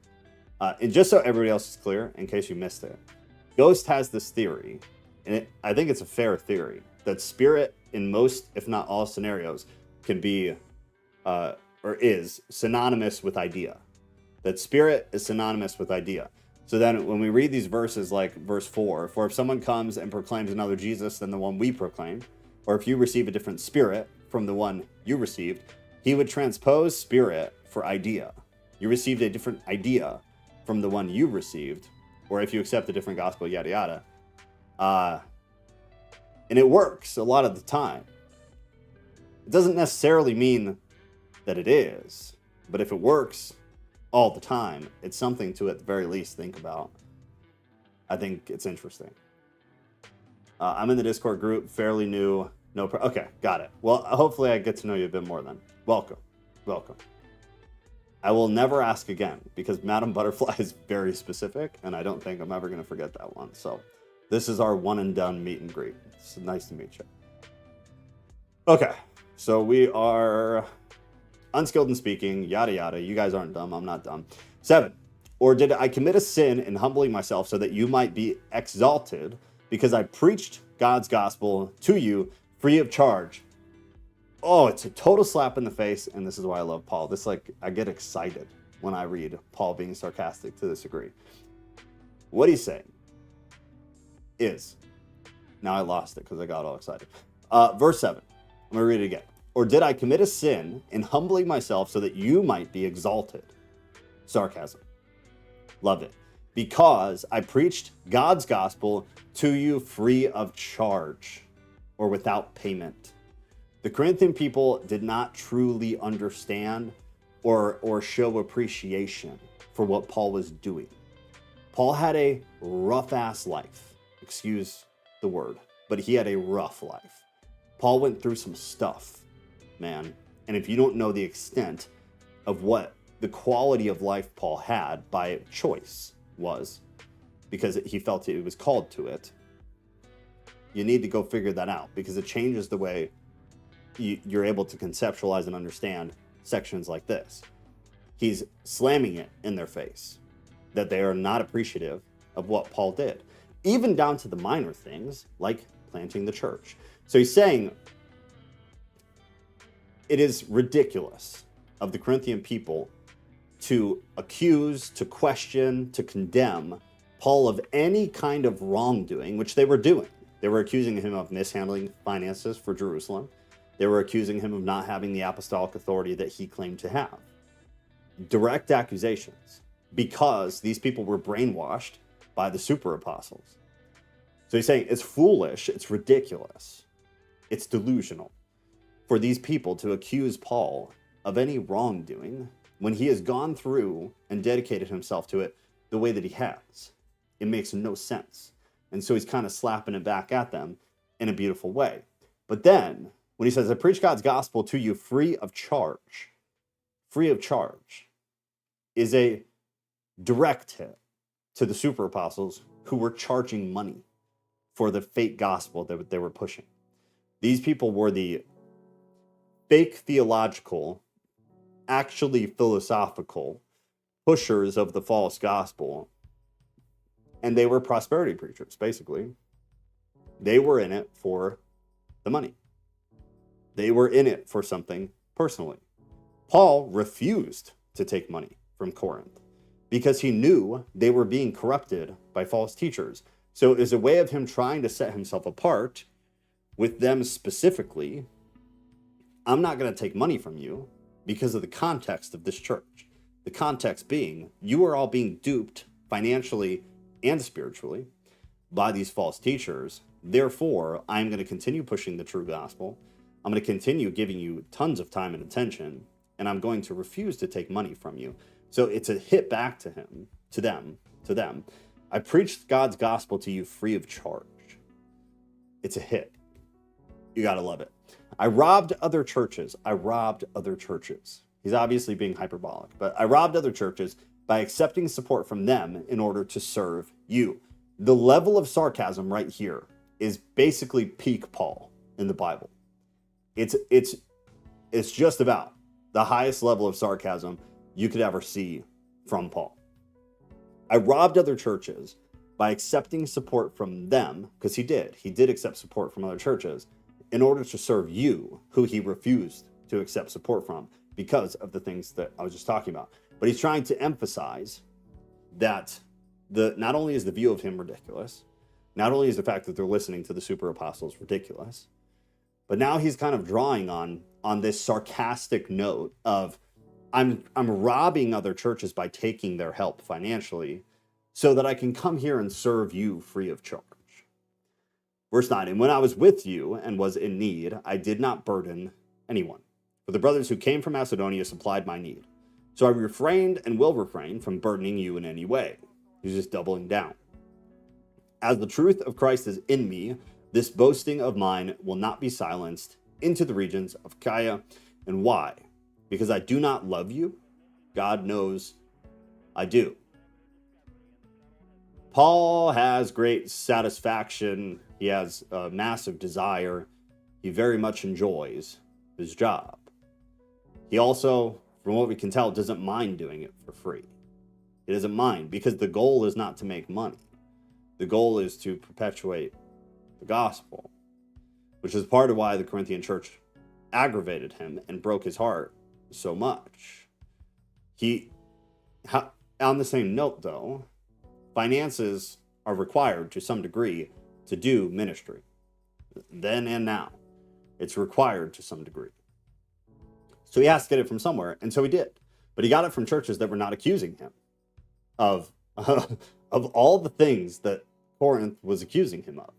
S1: And just so everybody else is clear, in case you missed it, Ghost has this theory, and I think it's a fair theory, that spirit in most, if not all scenarios, can be, or is, synonymous with idea. That spirit is synonymous with idea. So then when we read these verses like verse 4, for if someone comes and proclaims another Jesus than the one we proclaimed, or if you receive a different spirit from the one you received, he would transpose spirit for idea. You received a different idea from the one you received, or if you accept a different gospel, yada, yada. And it works a lot of the time. It doesn't necessarily mean that it is, but if it works all the time, it's something to at the very least think about. I think it's interesting. I'm in the Discord group, fairly new. Okay, got it. Well, hopefully I get to know you a bit more then. Welcome. I will never ask again because Madam Butterfly is very specific, and I don't think I'm ever going to forget that one. So this is our one and done meet and greet. It's nice to meet you. Okay, so we are unskilled in speaking, yada yada. You guys aren't dumb. I'm not dumb. 7. Or did I commit a sin in humbling myself so that you might be exalted because I preached God's gospel to you free of charge? Oh, it's a total slap in the face, and this is why I love Paul. This I get excited when I read Paul being sarcastic to this degree. What he's saying is, now I lost it because I got all excited. Verse 7. I'm going to read it again. Or did I commit a sin in humbling myself so that you might be exalted? Sarcasm. Love it. Because I preached God's gospel to you free of charge or without payment. The Corinthian people did not truly understand or show appreciation for what Paul was doing. Paul had a rough-ass life. Excuse the word, but he had a rough life. Paul went through some stuff, man. And if you don't know the extent of what the quality of life Paul had by choice was, because he felt he was called to it, you need to go figure that out because it changes the way you're able to conceptualize and understand sections like this. He's slamming it in their face that they are not appreciative of what Paul did, even down to the minor things like planting the church. So he's saying it is ridiculous of the Corinthian people to accuse, to question, to condemn Paul of any kind of wrongdoing, which they were doing. They were accusing him of mishandling finances for Jerusalem. They were accusing him of not having the apostolic authority that he claimed to have. Direct accusations, because these people were brainwashed by the super apostles. So he's saying it's foolish, it's ridiculous, it's delusional for these people to accuse Paul of any wrongdoing when he has gone through and dedicated himself to it the way that he has. It makes no sense. And so he's kind of slapping it back at them in a beautiful way. But then when he says, I preach God's gospel to you free of charge is a direct hit to the super apostles who were charging money for the fake gospel that they were pushing. These people were the fake theological, actually philosophical pushers of the false gospel. And they were prosperity preachers, basically. They were in it for the money. They were in it for something personally. Paul refused to take money from Corinth because he knew they were being corrupted by false teachers. So it was a way of him trying to set himself apart with them specifically. I'm not going to take money from you because of the context of this church. The context being, you are all being duped financially and spiritually by these false teachers. Therefore, I'm going to continue pushing the true gospel. I'm going to continue giving you tons of time and attention, and I'm going to refuse to take money from you. So it's a hit back to him, to them. I preached God's gospel to you free of charge. It's a hit. You got to love it. I robbed other churches. He's obviously being hyperbolic, but I robbed other churches by accepting support from them in order to serve you. The level of sarcasm right here is basically peak Paul in the Bible. It's just about the highest level of sarcasm you could ever see from Paul. I robbed other churches by accepting support from them, because he did accept support from other churches in order to serve you, who he refused to accept support from because of the things that I was just talking about. But he's trying to emphasize that not only is the view of him ridiculous, not only is the fact that they're listening to the super apostles ridiculous, but now he's kind of drawing on this sarcastic note of, I'm robbing other churches by taking their help financially so that I can come here and serve you free of charge. Verse 9, and when I was with you and was in need, I did not burden anyone. For the brothers who came from Macedonia supplied my need. So I refrained and will refrain from burdening you in any way. He's just doubling down. As the truth of Christ is in me, this boasting of mine will not be silenced into the regions of Achaia. And why? Because I do not love you? God knows I do. Paul has great satisfaction. He has a massive desire. He very much enjoys his job. He also, from what we can tell, doesn't mind doing it for free. He doesn't mind because the goal is not to make money. The goal is to perpetuate the gospel, which is part of why the Corinthian church aggravated him and broke his heart so much. On the same note, though, finances are required to some degree to do ministry. Then and now, it's required to some degree. So he has to get it from somewhere, and so he did. But he got it from churches that were not accusing him of all the things that Corinth was accusing him of.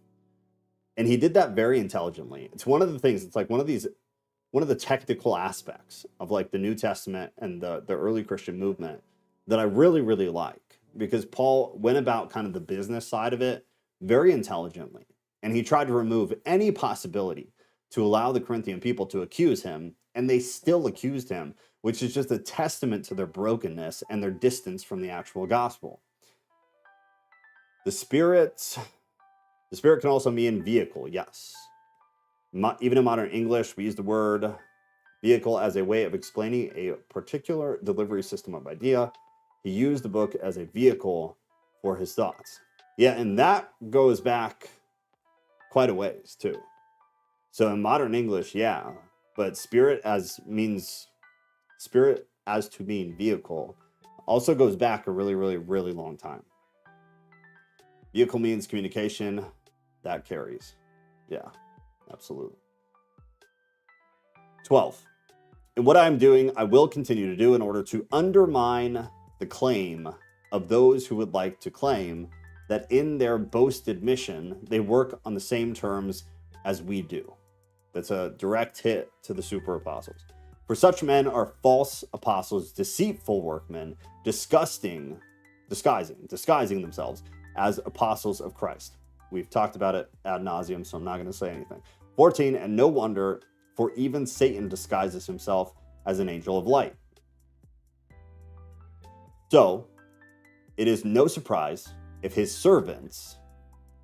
S1: And he did that very intelligently. It's one of the things, it's like one of the technical aspects of like the New Testament and the early Christian movement that I really, really like, because Paul went about kind of the business side of it very intelligently. And he tried to remove any possibility to allow the Corinthian people to accuse him, and they still accused him, which is just a testament to their brokenness and their distance from the actual gospel. The Spirit can also mean vehicle, yes. Even in modern English, we use the word vehicle as a way of explaining a particular delivery system of idea. He used the book as a vehicle for his thoughts. Yeah, and that goes back quite a ways too. So in modern English, yeah, but spirit as to mean vehicle also goes back a really, really, really long time. Vehicle means communication. That carries. Yeah, absolutely. 12. And what I'm doing, I will continue to do in order to undermine the claim of those who would like to claim that in their boasted mission, they work on the same terms as we do. That's a direct hit to the super apostles. For such men are false apostles, deceitful workmen, disguising themselves as apostles of Christ. We've talked about it ad nauseum, so I'm not going to say anything. 14, and no wonder, for even Satan disguises himself as an angel of light. So, it is no surprise if his servants,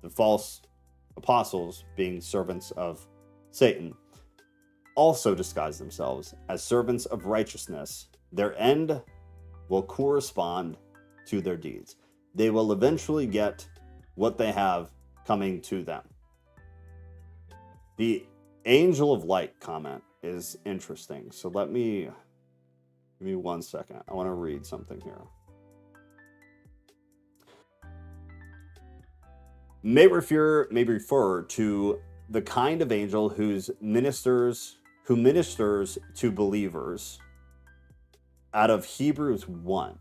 S1: the false apostles being servants of Satan, also disguise themselves as servants of righteousness. Their end will correspond to their deeds. They will eventually get what they have coming to them. The angel of light comment is interesting. So give me 1 second. I want to read something here. May refer to the kind of angel who ministers to believers out of Hebrews 1,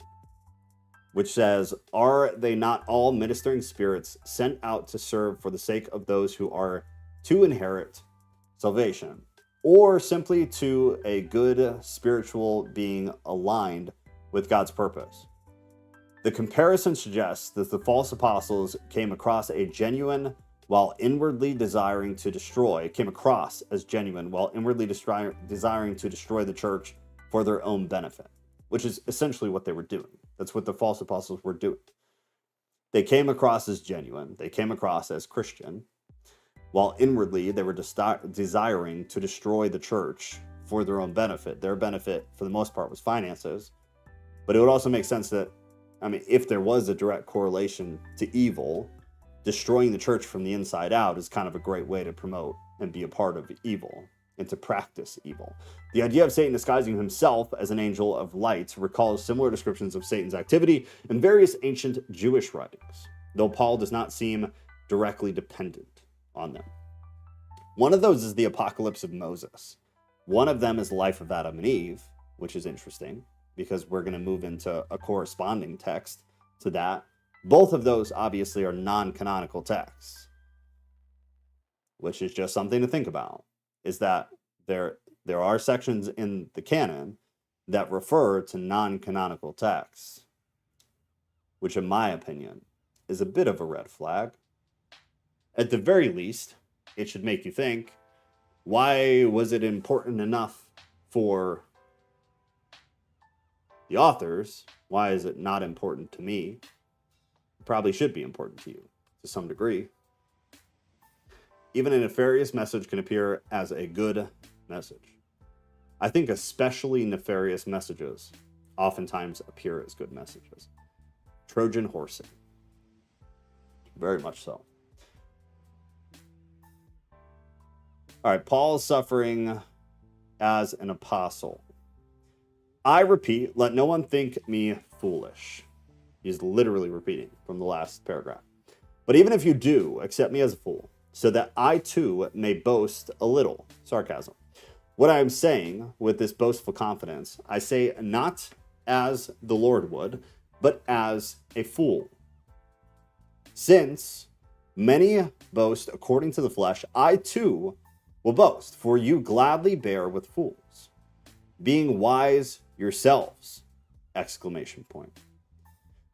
S1: which says, are they not all ministering spirits sent out to serve for the sake of those who are to inherit salvation, or simply to a good spiritual being aligned with God's purpose? The comparison suggests that the false apostles came across as genuine while inwardly desiring to destroy the church for their own benefit, which is essentially what they were doing. That's what the false apostles were doing. They came across as genuine. They came across as Christian, while inwardly they were desiring to destroy the church for their own benefit. Their benefit, for the most part, was finances. But it would also make sense that, if there was a direct correlation to evil, destroying the church from the inside out is kind of a great way to promote and be a part of evil and to practice evil. The idea of Satan disguising himself as an angel of light recalls similar descriptions of Satan's activity in various ancient Jewish writings, though Paul does not seem directly dependent on them. One of those is the Apocalypse of Moses. One of them is the life of Adam and Eve, which is interesting because we're going to move into a corresponding text to that. Both of those obviously are non-canonical texts, which is just something to think about, is that there are sections in the canon that refer to non-canonical texts, which in my opinion is a bit of a red flag. At the very least, it should make you think, why was it important enough for the authors? Why is it not important to me? It probably should be important to you to some degree. Even a nefarious message can appear as a good message. I think especially nefarious messages oftentimes appear as good messages. Trojan horsing. Very much so. All right, Paul is suffering as an apostle. I repeat, let no one think me foolish. He's literally repeating from the last paragraph. But even if you do, accept me as a fool, so that I too may boast a little. Sarcasm. What I am saying with this boastful confidence, I say not as the Lord would, but as a fool. Since many boast according to the flesh, I too will boast, for you gladly bear with fools, being wise yourselves! Exclamation point.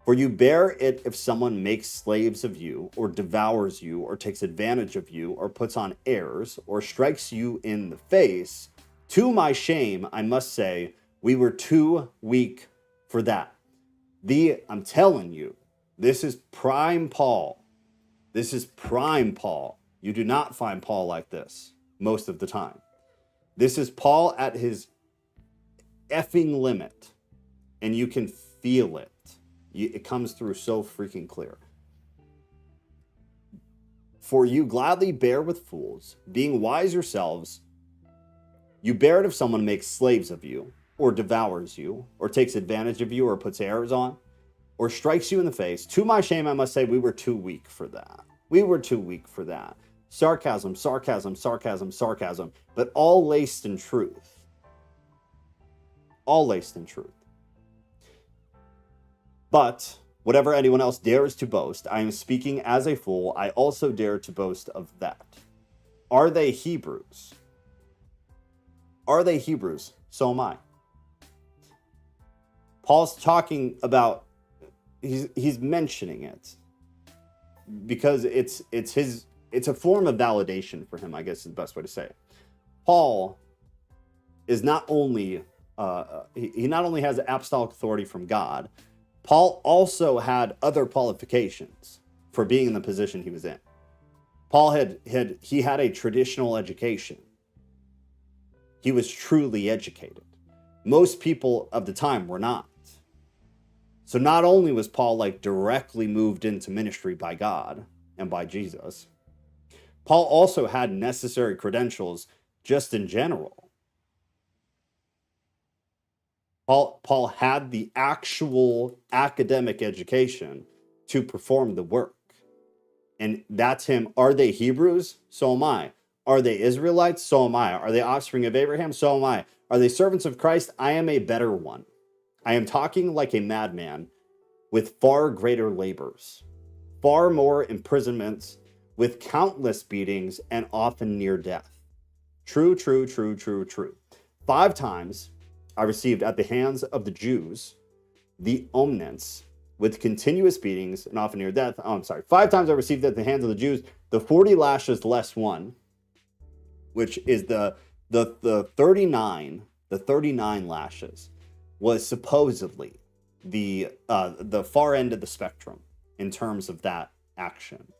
S1: For you bear it if someone makes slaves of you, or devours you, or takes advantage of you, or puts on airs, or strikes you in the face. To my shame, I must say, we were too weak for that. I'm telling you, this is prime Paul. This is prime Paul. You do not find Paul like this most of the time. This is Paul at his effing limit, and you can feel it. It comes through so freaking clear. For you gladly bear with fools, being wise yourselves. You bear it if someone makes slaves of you, or devours you, or takes advantage of you, or puts airs on, or strikes you in the face. To my shame, I must say we were too weak for that. We were too weak for that. Sarcasm, sarcasm, sarcasm, sarcasm, but all laced in truth. All laced in truth. But whatever anyone else dares to boast, I am speaking as a fool. I also dare to boast of that. Are they Hebrews? Are they Hebrews? So am I. Paul's talking about, he's mentioning it because it's a form of validation for him, I guess is the best way to say it. Paul is not only, he not only has apostolic authority from God, Paul also had other qualifications for being in the position he was in. Paul had a traditional education. He was truly educated. Most people of the time were not. So not only was Paul directly moved into ministry by God and by Jesus, Paul also had necessary credentials just in general. Paul had the actual academic education to perform the work. And that's him. Are they Hebrews? So am I. Are they Israelites? So am I. Are they offspring of Abraham? So am I. Are they servants of Christ? I am a better one. I am talking like a madman with far greater labors, far more imprisonments, with countless beatings, and often near death. True, true, true, true, true. 5 times I received at the hands of the Jews the omnents with continuous beatings and often near death. 5 times I received at the hands of the Jews the 40 lashes less one, which is the 39 lashes, was supposedly the far end of the spectrum in terms of that action.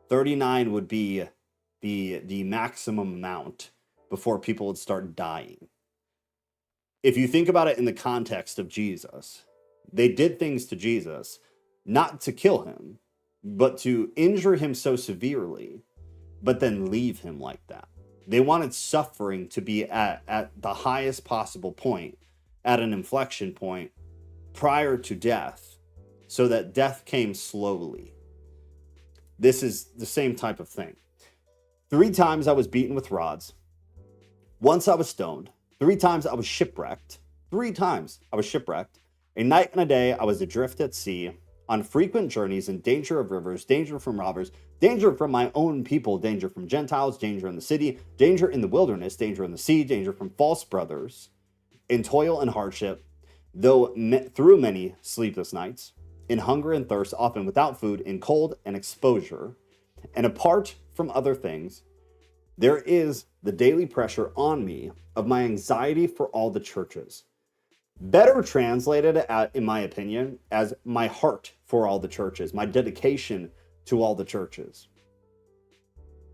S1: 39 would be the maximum amount before people would start dying. If you think about it in the context of Jesus, they did things to Jesus not to kill him, but to injure him so severely, but then leave him like that. They wanted suffering to be at the highest possible point, at an inflection point prior to death, so that death came slowly. This is the same type of thing. 3 times I was beaten with rods. Once I was stoned. 3 times I was shipwrecked. 3 times I was shipwrecked. A night and a day I was adrift at sea, on frequent journeys, in danger of rivers, danger from robbers, danger from my own people, danger from Gentiles, danger in the city, danger in the wilderness, danger in the sea, danger from false brothers, in toil and hardship, through many sleepless nights, in hunger and thirst, often without food, in cold and exposure. And apart from other things, there is the daily pressure on me of my anxiety for all the churches. Better translated, in my opinion, as my heart for all the churches, my dedication to all the churches.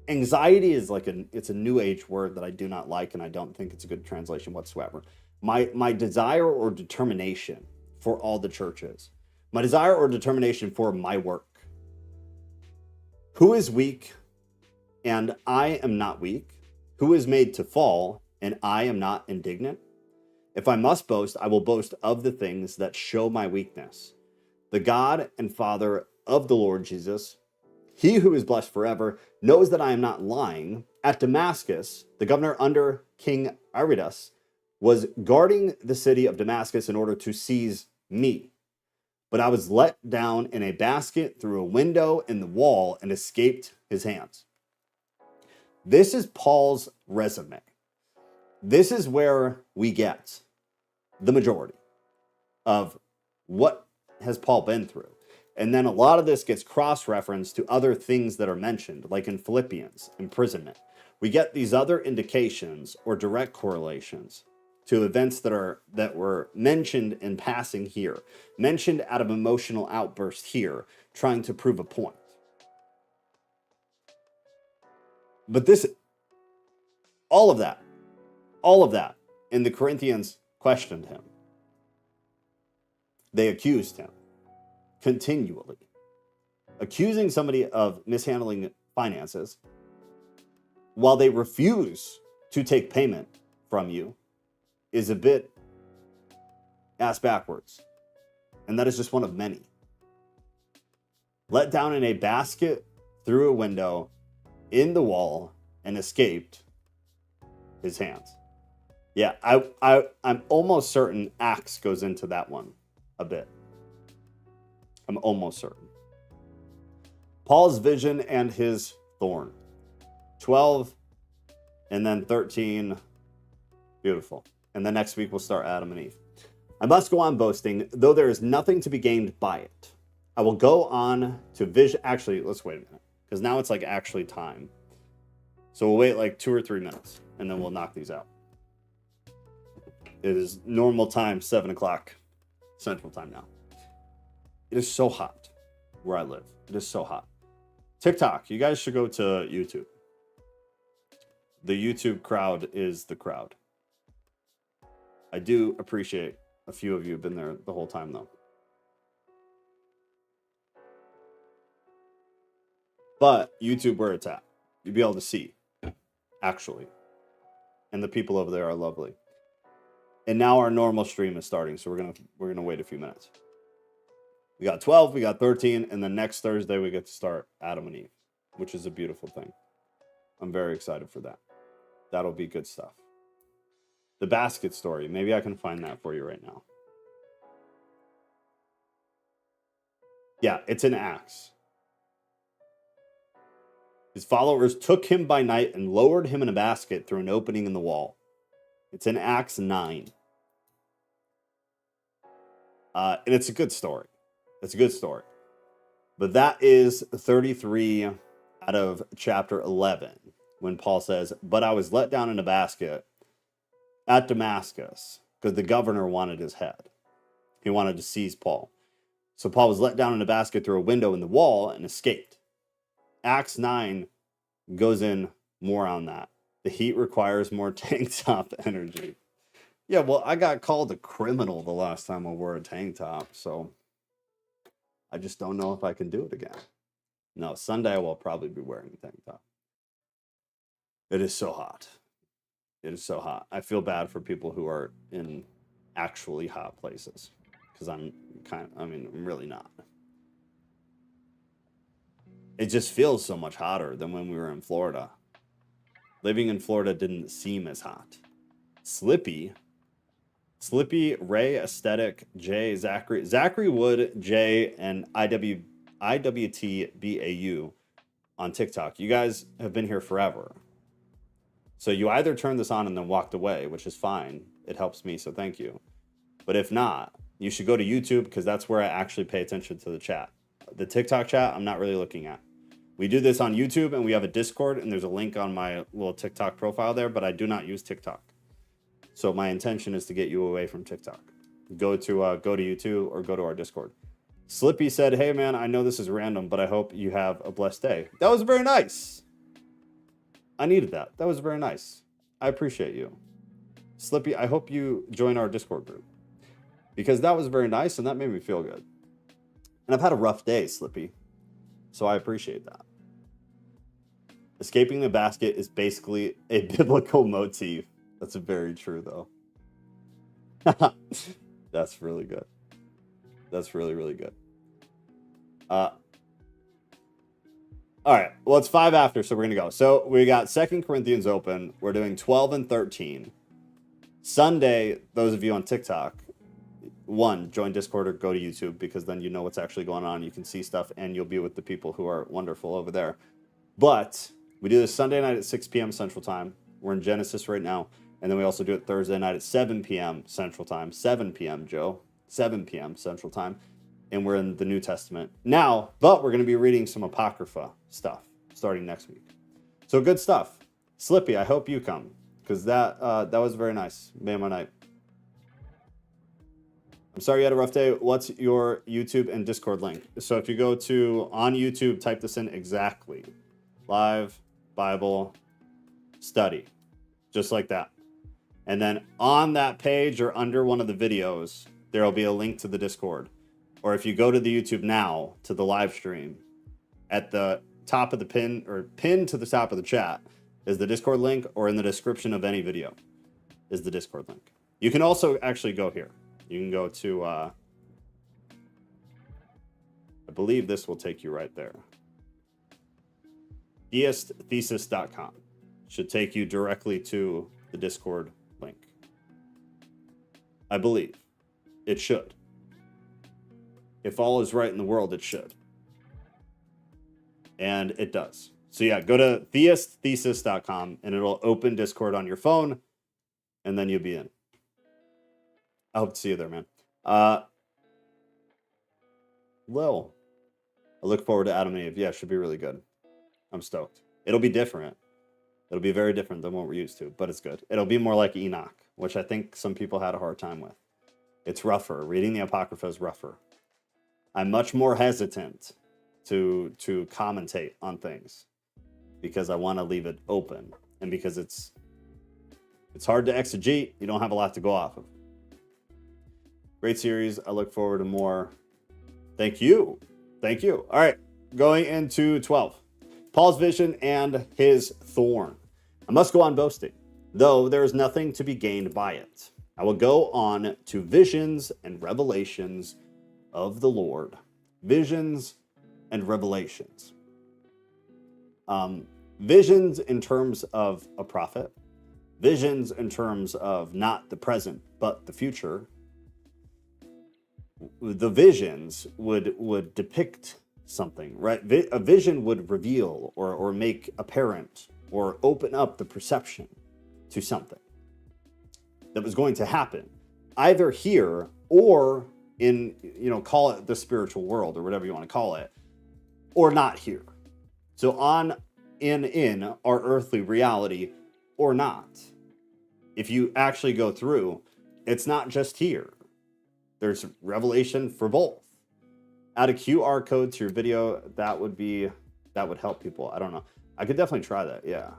S1: Anxiety is it's a new age word that I do not like, and I don't think it's a good translation whatsoever. My desire or determination for all the churches. My desire or determination for my work. Who is weak and I am not weak? Who is made to fall and I am not indignant? If I must boast, I will boast of the things that show my weakness. The God and Father of the Lord Jesus, he who is blessed forever, knows that I am not lying. At Damascus, the governor under King Aretas was guarding the city of Damascus in order to seize me. But I was let down in a basket through a window in the wall and escaped his hands. This is Paul's resume. This is where we get the majority of what has Paul been through. And then a lot of this gets cross-referenced to other things that are mentioned, like in Philippians, imprisonment. We get these other indications or direct correlations to events that were mentioned in passing here, mentioned out of emotional outburst here, trying to prove a point. But this All of that. All of that. And the Corinthians questioned him. They accused him continually. Accusing somebody of mishandling finances while they refuse to take payment from you is a bit ass backwards. And that is just one of many. Let down in a basket through a window in the wall and escaped his hands. Yeah, I'm almost certain Acts goes into that one a bit. I'm almost certain. Paul's vision and his thorn. 12 and then 13. Beautiful. And then next week we'll start Adam and Eve. I must go on boasting, though there is nothing to be gained by it. I will go on to vision. Actually, let's wait a minute, because now it's like actually time. So we'll wait like 2 or 3 minutes, and then we'll knock these out. It is normal time, 7 o'clock Central Time now. It is so hot where I live. It is so hot. TikTok, you guys should go to YouTube. The YouTube crowd is the crowd. I do appreciate a few of you have been there the whole time, though. But YouTube, where it's at, you'll be able to see, actually. And the people over there are lovely. And now our normal stream is starting, so we're gonna wait a few minutes. We got 12, we got 13, and then next Thursday we get to start Adam and Eve, which is a beautiful thing. I'm very excited for that. That'll be good stuff. The basket story, maybe I can find that for you right now. Yeah, it's in Acts. His followers took him by night and lowered him in a basket through an opening in the wall. It's in Acts 9. And it's a good story. It's a good story. But that is 33 out of chapter 11, when Paul says, "But I was let down in a basket at Damascus," because the governor wanted his head. He wanted to seize Paul. So Paul was let down in a basket through a window in the wall and escaped. Acts 9 goes in more on that. The heat requires more tank top energy. Yeah, well, I got called a criminal the last time I wore a tank top, so I just don't know if I can do it again. No, Sunday I will probably be wearing a tank top. It is so hot. It is so hot. I feel bad for people who are in actually hot places, because I'm really not. It just feels so much hotter than when we were in Florida. Living in Florida didn't seem as hot. Slippy, Ray, Aesthetic, Jay, Zachary Wood, Jay, and IWTBAU on TikTok. You guys have been here forever. So you either turned this on and then walked away, which is fine. It helps me, so thank you. But if not, you should go to YouTube, because that's where I actually pay attention to the chat. The TikTok chat, I'm not really looking at. We do this on YouTube, and we have a Discord, and there's a link on my little TikTok profile there, but I do not use TikTok. So my intention is to get you away from TikTok. Go to YouTube or go to our Discord. Slippy said, "Hey man, I know this is random, but I hope you have a blessed day." That was very nice. I needed that. That was very nice. I appreciate you. Slippy, I hope you join our Discord group, because that was very nice and that made me feel good. And I've had a rough day, Slippy, so I appreciate that. Escaping the basket is basically a biblical motif. That's very true, though. That's really good. That's really, really good. All right. Well, it's 5 after, so we're going to go. So we got 2 Corinthians open. We're doing 12 and 13. Sunday, those of you on TikTok, join Discord or go to YouTube, because then you know what's actually going on. You can see stuff, and you'll be with the people who are wonderful over there. But we do this Sunday night at 6 p.m. Central Time. We're in Genesis right now. And then we also do it Thursday night at 7 p.m. Central Time. 7 p.m., Joe. 7 p.m. Central Time. And we're in the New Testament now, but we're going to be reading some Apocrypha stuff starting next week. So good stuff. Slippy, I hope you come, because that was very nice. Made my night. I'm sorry you had a rough day. What's your YouTube and Discord link? So if you go to on YouTube, type this in exactly. Live Bible Study. just like that. And then on that page or under one of the videos, there will be a link to the Discord. Or if you go to the YouTube now, to the live stream, at the top of the pin, or pin to the top of the chat, is the Discord link, or in the description of any video is the Discord link. You can also actually go here. You can go to, I believe this will take you right there. thethesis.com should take you directly to the Discord link. I believe it should. If all is right in the world, it should. And it does. So yeah, go to thesis.com and it'll open Discord on your phone, and then you'll be in. I hope to see you there, man. Lil, I look forward to Adam and Eve. Yeah, it should be really good. I'm stoked. It'll be different. It'll be very different than what we're used to, but it's good. It'll be more like Enoch, which I think some people had a hard time with. It's rougher. Reading the Apocrypha is rougher. I'm much more hesitant to commentate on things because I want to leave it open, and because it's hard to exegete. You don't have a lot to go off of. Great series. I look forward to more. Thank you. Thank you. All right, going into 12. Paul's vision and his thorn. I must go on boasting, though there is nothing to be gained by it. I will go on to visions and revelations of the Lord. Visions and revelations. Visions in terms of a prophet. Visions in terms of not the present, but the future. The visions would depict something, right? A vision would reveal or make apparent or open up the perception to something that was going to happen, either here or in, call it the spiritual world or whatever you want to call it, or not here. So in our earthly reality or not. If you actually go through, it's not just here. There's revelation for both. Add a QR code to your video. That would help people. I don't know. I could definitely try that. Yeah.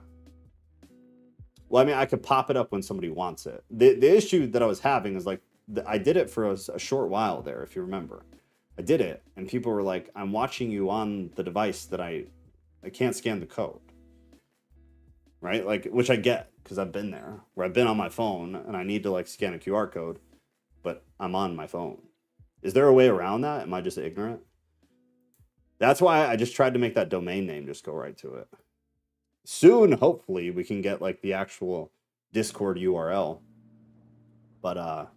S1: Well, I mean, I could pop it up when somebody wants it. The issue that I was having is like, I did it for a short while there, if you remember. I did it, and people were like, I'm watching you on the device that I can't scan the code. Right? Like, which I get, because I've been there, where I've been on my phone, and I need to like scan a QR code, but I'm on my phone. Is there a way around that? Am I just ignorant? That's why I just tried to make that domain name just go right to it. Soon, hopefully, we can get like the actual Discord URL. But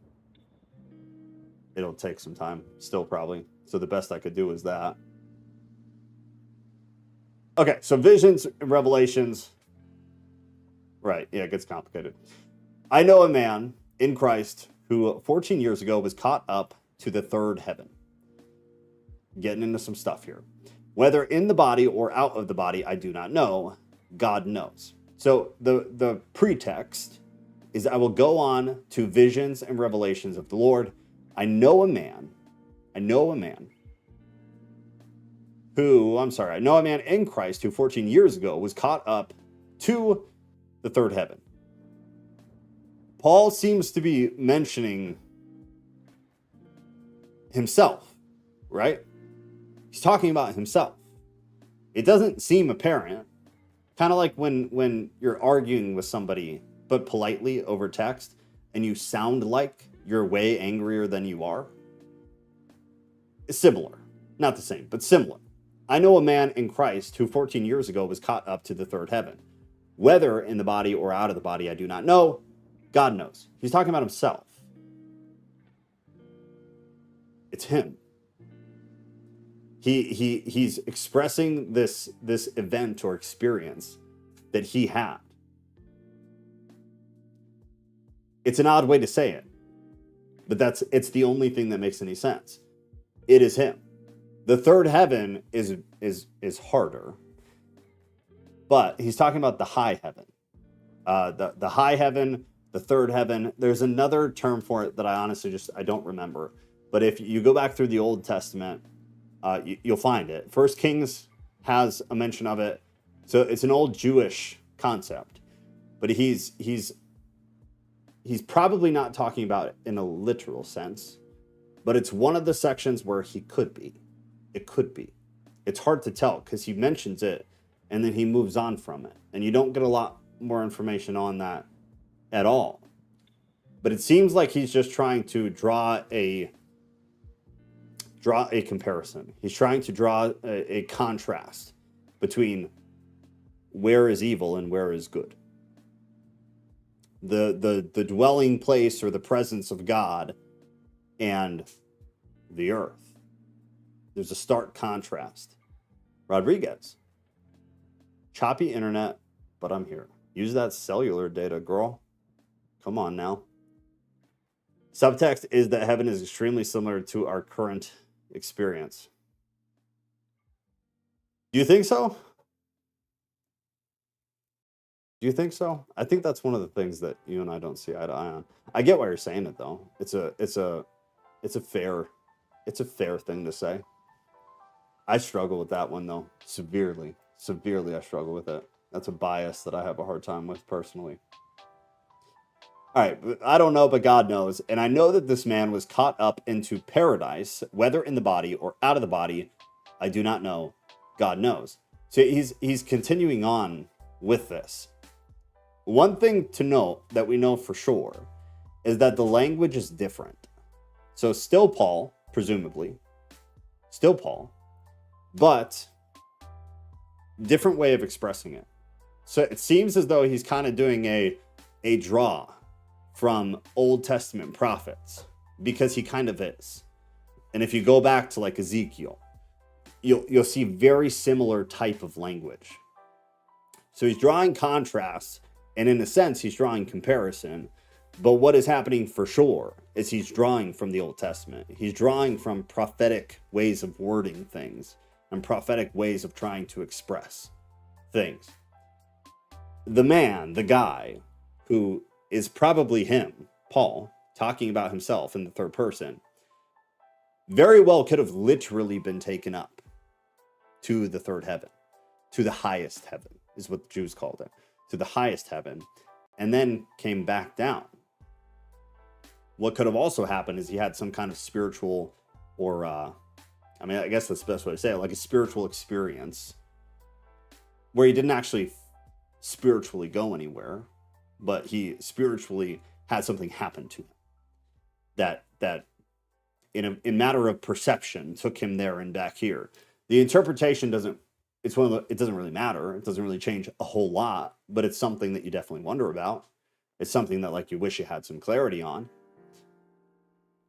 S1: it'll take some time still, probably. So the best I could do is that. Okay, so visions and revelations. Right, yeah, it gets complicated. I know a man in Christ who 14 years ago was caught up to the third heaven. Getting into some stuff here. Whether in the body or out of the body, I do not know. God knows. So the pretext is I will go on to visions and revelations of the Lord. I know a man in Christ who 14 years ago was caught up to the third heaven. Paul seems to be mentioning himself, right? He's talking about himself. It doesn't seem apparent. Kind of like when you're arguing with somebody, but politely over text, and you sound like you're way angrier than you are. It's similar. Not the same, but similar. I know a man in Christ who 14 years ago was caught up to the third heaven. Whether in the body or out of the body, I do not know. God knows. He's talking about himself. It's him. He's expressing this event or experience that he had. It's an odd way to say it, but it's the only thing that makes any sense. It is him. The third heaven is harder, but he's talking about the high heaven. The high heaven, the third heaven. There's another term for it that I honestly I don't remember. But if you go back through the Old Testament, you'll find it. First Kings has a mention of it. So it's an old Jewish concept. but he's probably not talking about it in a literal sense, but it's one of the sections where he could be. It could be. It's hard to tell because he mentions it and then he moves on from it, and you don't get a lot more information on that at all. But it seems like he's just trying to draw a comparison. He's trying to draw a contrast between where is evil and where is good. The dwelling place or the presence of God and the earth. There's a stark contrast. Rodriguez. Choppy internet, but I'm here. Use that cellular data, girl. Come on now. Subtext is that heaven is extremely similar to our current experience. Do you think so? Do you think so? I think that's one of the things that you and I don't see eye to eye on. I get why you're saying it though. It's a fair thing to say. I struggle with that one though, severely. Severely I struggle with it. That's a bias that I have a hard time with personally. All right, I don't know, but God knows. And I know that this man was caught up into paradise, whether in the body or out of the body. I do not know. God knows. So he's continuing on with this. One thing to note that we know for sure is that the language is different. So still Paul, presumably. Still Paul. But different way of expressing it. So it seems as though he's kind of doing a draw from Old Testament prophets, because he kind of is. And if you go back to like Ezekiel, you'll see very similar type of language. So he's drawing contrasts, and in a sense, he's drawing comparison. But what is happening for sure is he's drawing from the Old Testament. He's drawing from prophetic ways of wording things and prophetic ways of trying to express things. The man, the guy, who is probably him, Paul, talking about himself in the third person, very well could have literally been taken up to the third heaven, to the highest heaven, is what the Jews called it, to the highest heaven, and then came back down. What could have also happened is he had some kind of spiritual, or I guess that's the best way to say it, like a spiritual experience where he didn't actually spiritually go anywhere, but he spiritually had something happen to him that in a matter of perception took him there and back here. The interpretation doesn't really matter. It doesn't really change a whole lot, but it's something that you definitely wonder about. It's something that like you wish you had some clarity on,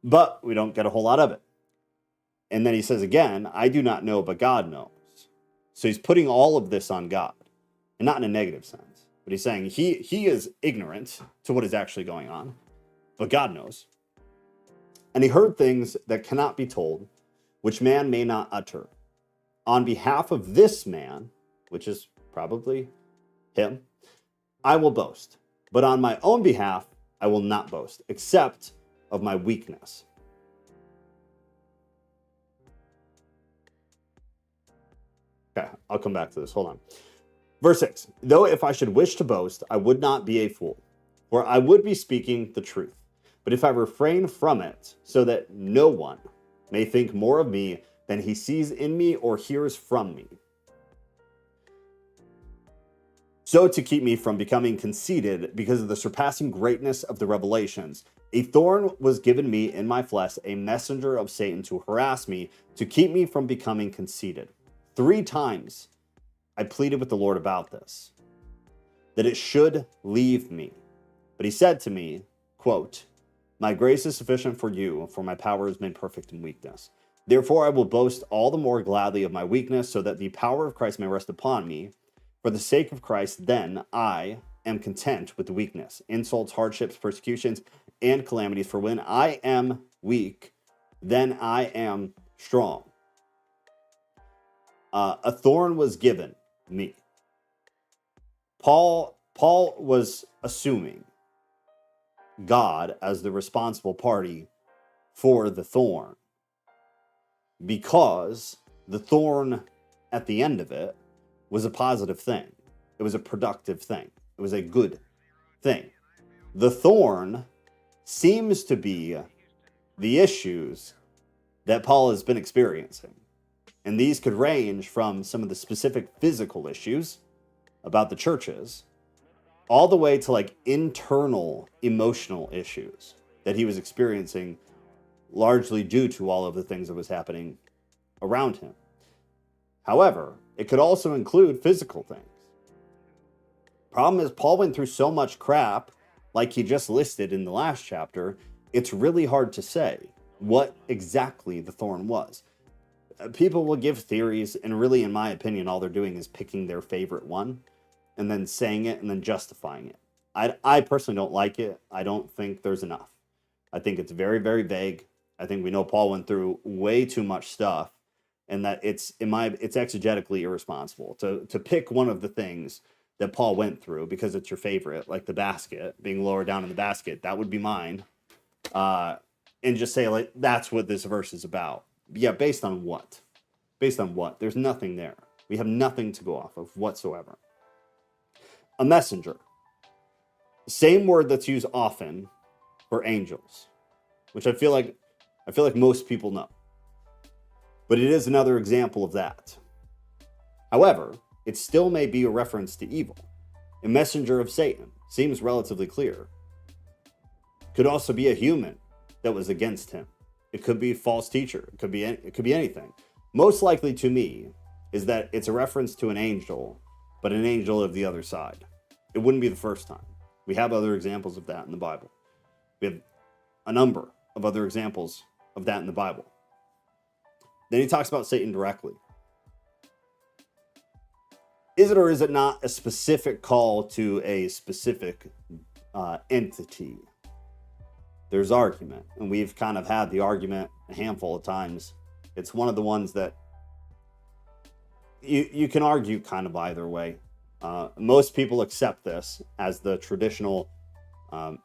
S1: but we don't get a whole lot of it. And then he says again, I do not know, but God knows. So he's putting all of this on God, and not in a negative sense, but he's saying he is ignorant to what is actually going on, but God knows. And he heard things that cannot be told, which man may not utter. On behalf of this man, which is probably him, I will boast. But on my own behalf, I will not boast, except of my weakness. Okay, I'll come back to this. Hold on. Verse 6. Though if I should wish to boast, I would not be a fool, for I would be speaking the truth. But if I refrain from it, so that no one may think more of me than he sees in me or hears from me, so to keep me from becoming conceited because of the surpassing greatness of the revelations, a thorn was given me in my flesh, a messenger of Satan to harass me, to keep me from becoming conceited. 3 times I pleaded with the Lord about this, that it should leave me. But he said to me, quote, my grace is sufficient for you, for my power is made perfect in weakness. Therefore I will boast all the more gladly of my weakness, so that the power of Christ may rest upon me. For the sake of Christ, then, I am content with the weakness, insults, hardships, persecutions, and calamities. For when I am weak, then I am strong. A thorn was given me. Paul was assuming God as the responsible party for the thorn, because the thorn at the end of it was a positive thing. It was a productive thing. It was a good thing. The thorn seems to be the issues that Paul has been experiencing. And these could range from some of the specific physical issues about the churches, all the way to like internal emotional issues that he was experiencing, largely due to all of the things that was happening around him. However, it could also include physical things. Problem is, Paul went through so much crap, like he just listed in the last chapter, it's really hard to say what exactly the thorn was. People will give theories, and really, in my opinion, all they're doing is picking their favorite one and then saying it and then justifying it. I personally don't like it. I don't think there's enough. I think it's very, very vague. I think we know Paul went through way too much stuff, and that it's exegetically irresponsible to pick one of the things that Paul went through because it's your favorite, like the basket, being lower down in the basket. That would be mine. And just say, like, that's what this verse is about. Yeah, based on what? Based on what? There's nothing there. We have nothing to go off of whatsoever. A messenger. Same word that's used often for angels, which I feel like most people know. But it is another example of that. However, it still may be a reference to evil. A messenger of Satan seems relatively clear. Could also be a human that was against him. It could be a false teacher. It could be anything. Most likely to me is that it's a reference to an angel, but an angel of the other side. It wouldn't be the first time. We have other examples of that in the Bible. We have a number of other examples of that in the Bible. Then he talks about Satan directly. Is it or is it not a specific call to a specific entity? There's argument, and we've kind of had the argument a handful of times. It's one of the ones that you can argue kind of either way. Most people accept this as the traditional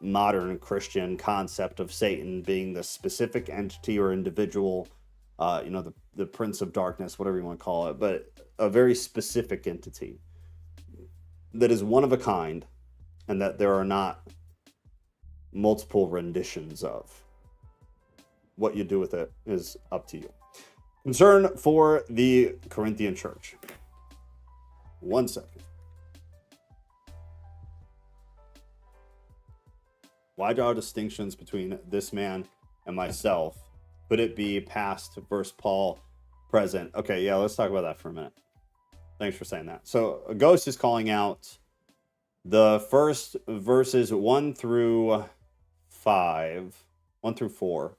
S1: modern Christian concept of Satan being the specific entity or individual, the prince of darkness, whatever you want to call it, but a very specific entity that is one of a kind, and that there are not multiple renditions of. What you do with it is up to you. Concern for the Corinthian church. 1 second. Why draw distinctions between this man and myself? Could it be past versus Paul, present? Okay, yeah, let's talk about that for a minute. Thanks for saying that. So, Ghost is calling out the first verses 1 through 4.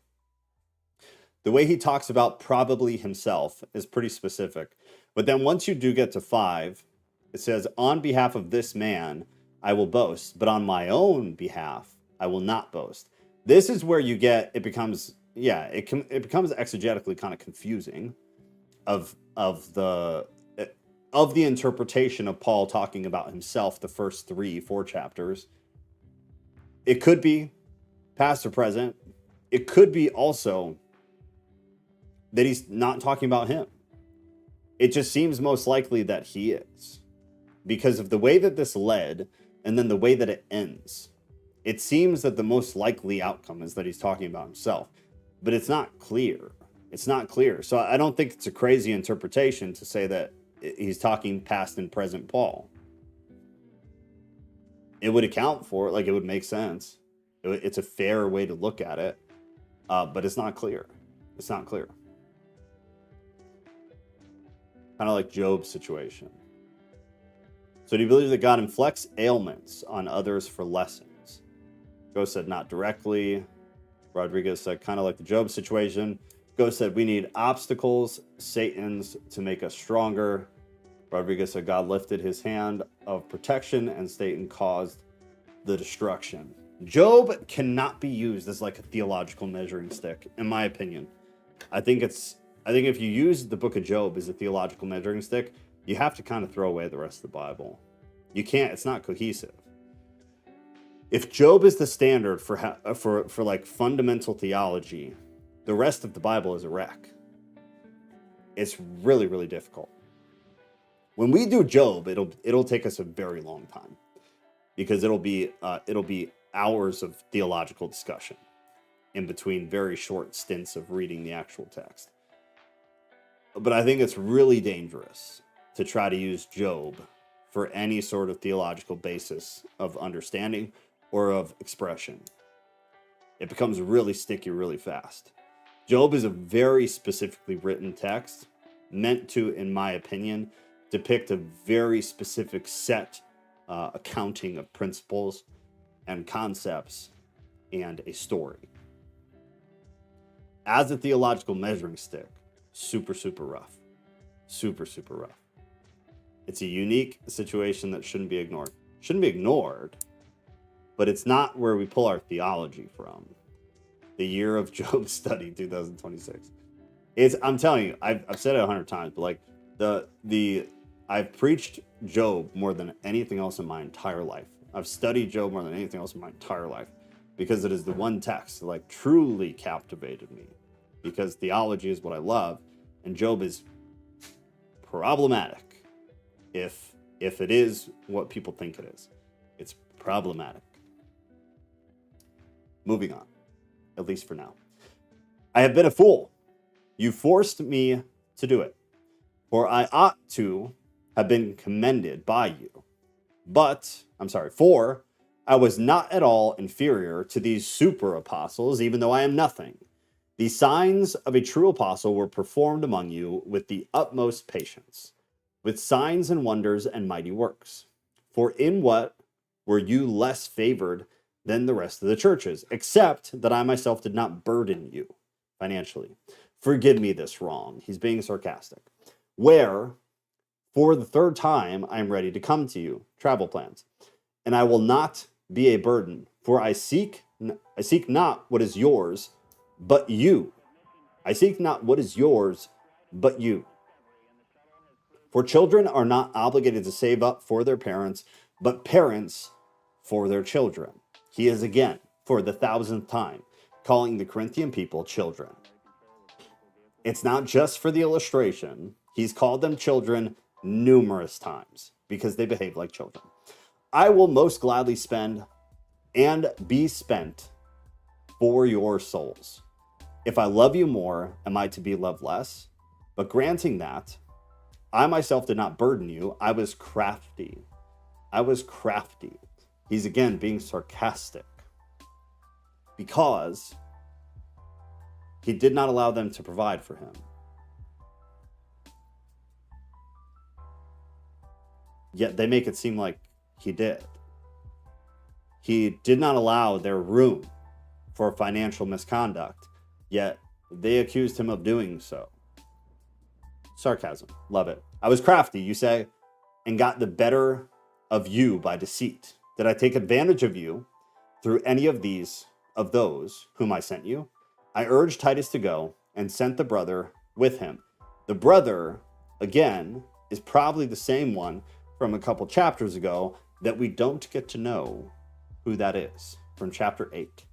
S1: The way he talks about probably himself is pretty specific. But then once you do get to 5, it says, on behalf of this man, I will boast, but on my own behalf, I will not boast. This is where you get, it becomes exegetically kind of confusing of the interpretation of Paul talking about himself the first 3-4 chapters. It could be past or present. It could be also that he's not talking about him. It just seems most likely that he is, because of the way that this led and then the way that it ends. It seems that the most likely outcome is that he's talking about himself, but it's not clear. It's not clear. So I don't think it's a crazy interpretation to say that he's talking past and present Paul. It would account for it, like it would make sense. It's a fair way to look at it, but it's not clear. It's not clear. Kind of like Job's situation. So do you believe that God inflicts ailments on others for lessons? Ghost said not directly. Rodriguez said kind of like the Job situation. Ghost said we need obstacles, Satan's, to make us stronger. Rodriguez said God lifted his hand of protection and Satan caused the destruction. Job cannot be used as like a theological measuring stick, in my opinion. I think if you use the book of Job as a theological measuring stick, you have to kind of throw away the rest of the Bible. You can't, it's not cohesive. If Job is the standard for like fundamental theology, the rest of the Bible is a wreck. It's really, really difficult. When we do Job, it'll take us a very long time. because it'll be hours of theological discussion in between very short stints of reading the actual text. But I think it's really dangerous to try to use Job for any sort of theological basis of understanding or of expression. It becomes really sticky really fast. Job is a very specifically written text meant to, in my opinion, depict a very specific set accounting of principles and concepts and a story. As a theological measuring stick, super, super rough. Super, super rough. It's a unique situation that shouldn't be ignored. Shouldn't be ignored, but it's not where we pull our theology from. The year of Job study, 2026. I'm telling you, I've said it 100 times, but like I've preached Job more than anything else in my entire life. I've studied Job more than anything else in my entire life because it is the one text that like truly captivated me, because theology is what I love, and Job is problematic if it is what people think it is. It's problematic. Moving on, at least for now. I have been a fool. You forced me to do it, for I ought to have been commended by you. For I was not at all inferior to these super apostles, even though I am nothing. The signs of a true apostle were performed among you with the utmost patience, with signs and wonders and mighty works. For in what were you less favored than the rest of the churches, except that I myself did not burden you financially? Forgive me this wrong. He's being sarcastic. Where, for the third time, I am ready to come to you, travel plans, and I will not be a burden, for I seek not what is yours, but you. I seek not what is yours, but you. For children are not obligated to save up for their parents, but parents for their children. He is again, for the 1,000th time, calling the Corinthian people children. It's not just for the illustration. He's called them children numerous times because they behave like children. I will most gladly spend and be spent for your souls. If I love you more, am I to be loved less? But granting that, I myself did not burden you. I was crafty. He's again being sarcastic because he did not allow them to provide for him. Yet they make it seem like he did. He did not allow their room for financial misconduct, yet they accused him of doing so. Sarcasm. Love it. I was crafty, you say, and got the better of you by deceit. Did I take advantage of you through any of those whom I sent you? I urged Titus to go and sent the brother with him. The brother, again, is probably the same one from a couple chapters ago that we don't get to know who that is, from chapter 8.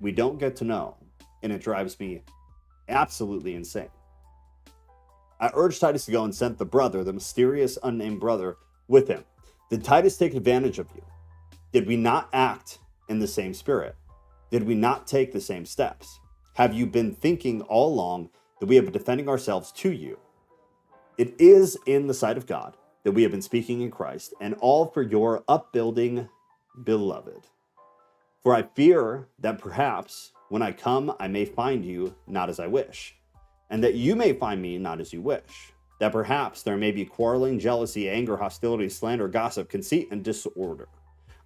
S1: We don't get to know, and it drives me absolutely insane. I urged Titus to go and sent the brother, the mysterious unnamed brother, with him. Did Titus take advantage of you? Did we not act in the same spirit? Did we not take the same steps? Have you been thinking all along that we have been defending ourselves to you? It is in the sight of God that we have been speaking in Christ, and all for your upbuilding, beloved. For I fear that perhaps when I come, I may find you not as I wish, and that you may find me not as you wish. That perhaps there may be quarreling, jealousy, anger, hostility, slander, gossip, conceit, and disorder.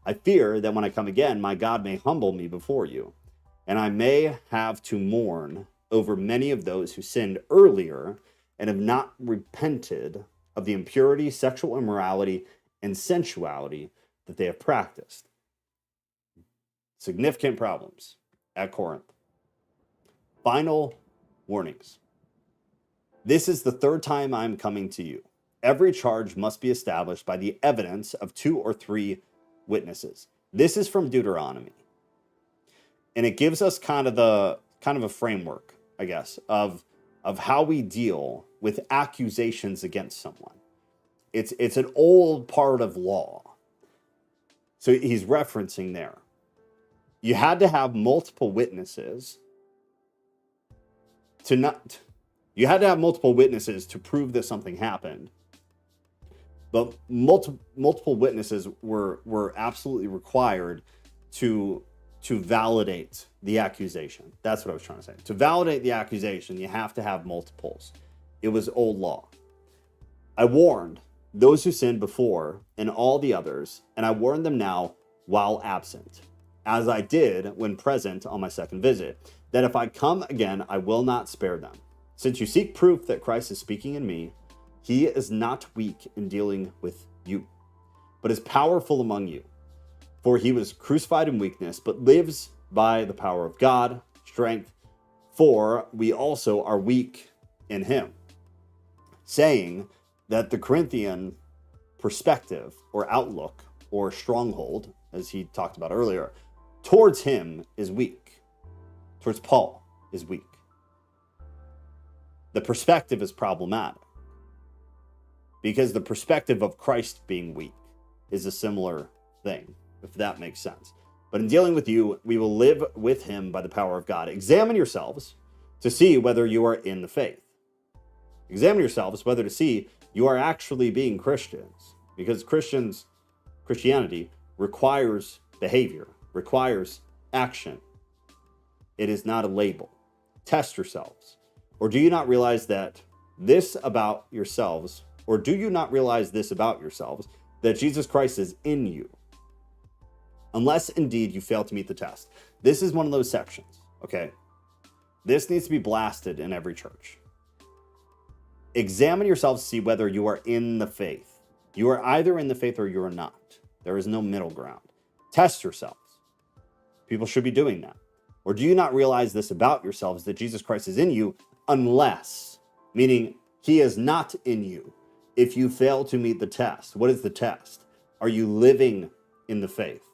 S1: I fear that when I come again, my God may humble me before you, and I may have to mourn over many of those who sinned earlier and have not repented of the impurity, sexual immorality, and sensuality that they have practiced. Significant problems at Corinth. Final warnings. This is the third time I'm coming to you. Every charge must be established by the evidence of 2 or 3 witnesses. This is from Deuteronomy. And it gives us kind of a framework, I guess, of how we deal with accusations against someone. It's an old part of law. So he's referencing there. You had to have multiple witnesses you had to have multiple witnesses to prove that something happened. But multiple witnesses were absolutely required to validate the accusation. That's what I was trying to say. To validate the accusation, you have to have multiples. It was old law. I warned those who sinned before and all the others, and I warn them now while absent, as I did when present on my second visit, that if I come again, I will not spare them. Since you seek proof that Christ is speaking in me, he is not weak in dealing with you, but is powerful among you. For he was crucified in weakness, but lives by the power of God, strength, for we also are weak in him. Saying that the Corinthian perspective or outlook or stronghold, as he talked about earlier, towards him is weak. Towards Paul is weak. The perspective is problematic because the perspective of Christ being weak is a similar thing, if that makes sense. But in dealing with you, we will live with him by the power of God. Examine yourselves to see whether you are in the faith. Examine yourselves whether to see you are actually being Christians, because Christianity requires behavior, requires action. It is not a label. Test yourselves. Or do you not realize this about yourselves, that Jesus Christ is in you, unless indeed you fail to meet the test? This is one of those sections, okay? This needs to be blasted in every church. Examine yourselves to see whether you are in the faith. You are either in the faith or you are not. There is no middle ground. Test yourselves. People should be doing that. Or do you not realize this about yourselves, that Jesus Christ is in you, unless, meaning he is not in you, if you fail to meet the test? What is the test? Are you living in the faith?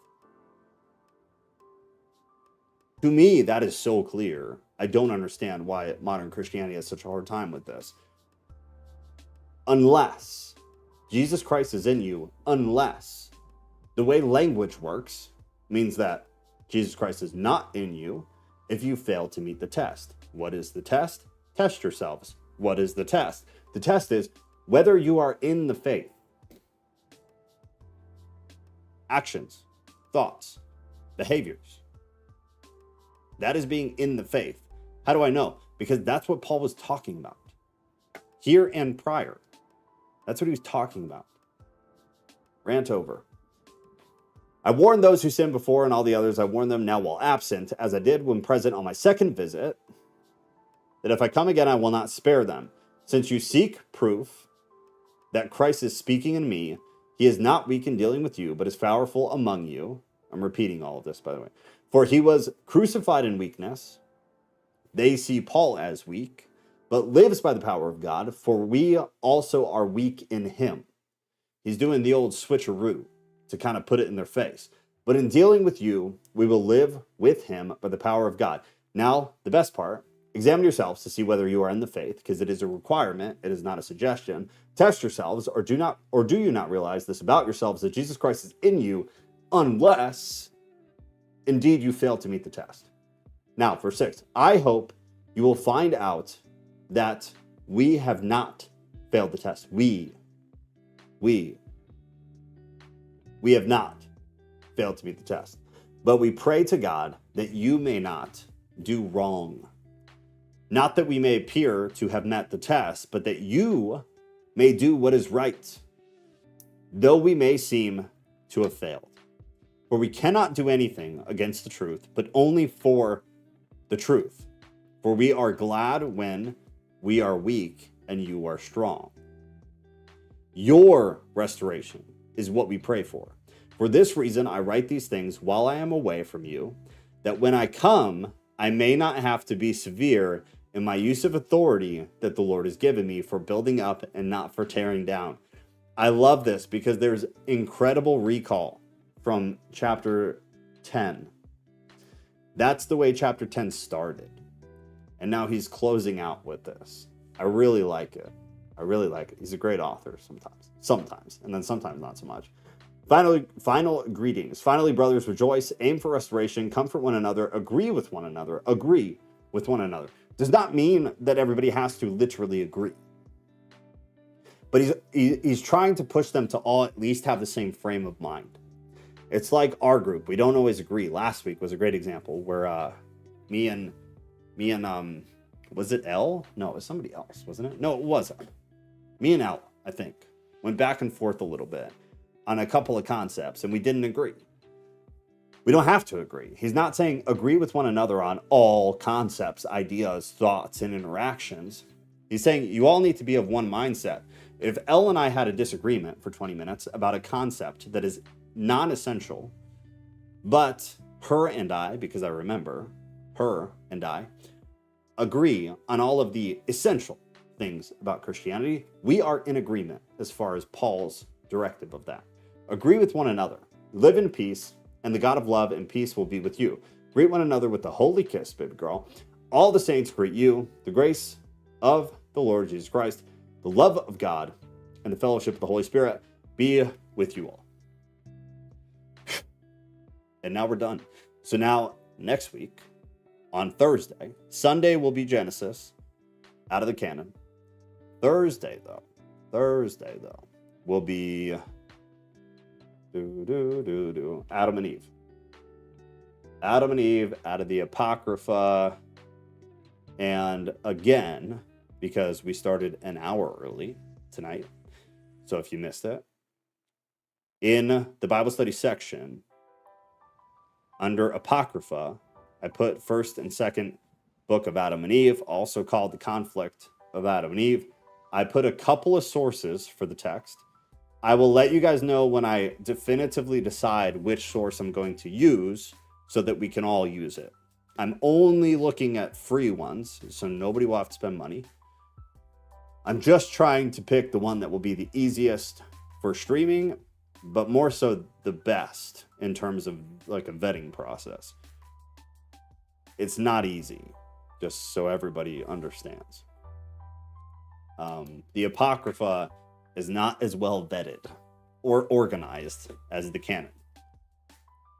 S1: To me, that is so clear. I don't understand why modern Christianity has such a hard time with this. Unless Jesus Christ is in you, unless the way language works means that Jesus Christ is not in you if you fail to meet the test. What is the test? Test yourselves. What is the test? The test is whether you are in the faith. Actions, thoughts, behaviors. That is being in the faith. How do I know? Because that's what Paul was talking about here and prior. That's what he was talking about. Rant over. I warned those who sinned before and all the others, I warn them now while absent, as I did when present on my second visit, that if I come again, I will not spare them. Since you seek proof that Christ is speaking in me, he is not weak in dealing with you, but is powerful among you. I'm repeating all of this, by the way. For he was crucified in weakness. They see Paul as weak, but lives by the power of God, for we also are weak in him. He's doing the old switcheroo to kind of put it in their face. But in dealing with you, we will live with him by the power of God. Now, the best part, examine yourselves to see whether you are in the faith, because it is a requirement, it is not a suggestion. Test yourselves, or do you not realize this about yourselves, that Jesus Christ is in you, unless indeed you fail to meet the test. Now, verse 6, I hope you will find out that we have not failed the test. We have not failed to meet the test. But we pray to God that you may not do wrong. Not that we may appear to have met the test, but that you may do what is right, though we may seem to have failed. For we cannot do anything against the truth, but only for the truth. For we are glad when we are weak and you are strong. Your restoration is what we pray for. For this reason, I write these things while I am away from you, that when I come, I may not have to be severe in my use of authority that the Lord has given me for building up and not for tearing down. I love this because there's incredible recall from chapter 10. That's the way chapter 10 started. And now he's closing out with this. I really like it. He's a great author sometimes. And then sometimes not so much. Final greetings. Finally, brothers, rejoice, aim for restoration, comfort one another, agree with one another. Does not mean that everybody has to literally agree. But he's trying to push them to all at least have the same frame of mind. It's like our group. We don't always agree. Last week was a great example where me and was it L? No, it was somebody else, wasn't it? No, it wasn't. Me and L, I think, went back and forth a little bit on a couple of concepts, and we didn't agree. We don't have to agree. He's not saying agree with one another on all concepts, ideas, thoughts, and interactions. He's saying you all need to be of one mindset. If Elle and I had a disagreement for 20 minutes about a concept that is non-essential, but her and I, because I remember, her and I agree on all of the essential things about Christianity, we are in agreement as far as Paul's directive of that. Agree with one another, live in peace, and the God of love and peace will be with you. Greet one another with the holy kiss, baby girl. All the saints greet you. The grace of the Lord Jesus Christ, the love of God, and the fellowship of the Holy Spirit be with you all. And now we're done. So now, next week, on Thursday, Sunday will be Genesis, out of the canon. Thursday, though, will be Adam and Eve. Adam and Eve out of the Apocrypha. And again, because we started an hour early tonight, so if you missed it, in the Bible study section, under Apocrypha, I put first and second book of Adam and Eve, also called the conflict of Adam and Eve. I put a couple of sources for the text. I will let you guys know when I definitively decide which source I'm going to use so that we can all use it. I'm only looking at free ones, so nobody will have to spend money. I'm just trying to pick the one that will be the easiest for streaming, but more so the best in terms of like a vetting process. It's not easy, just so everybody understands. The Apocrypha is not as well vetted or organized as the canon.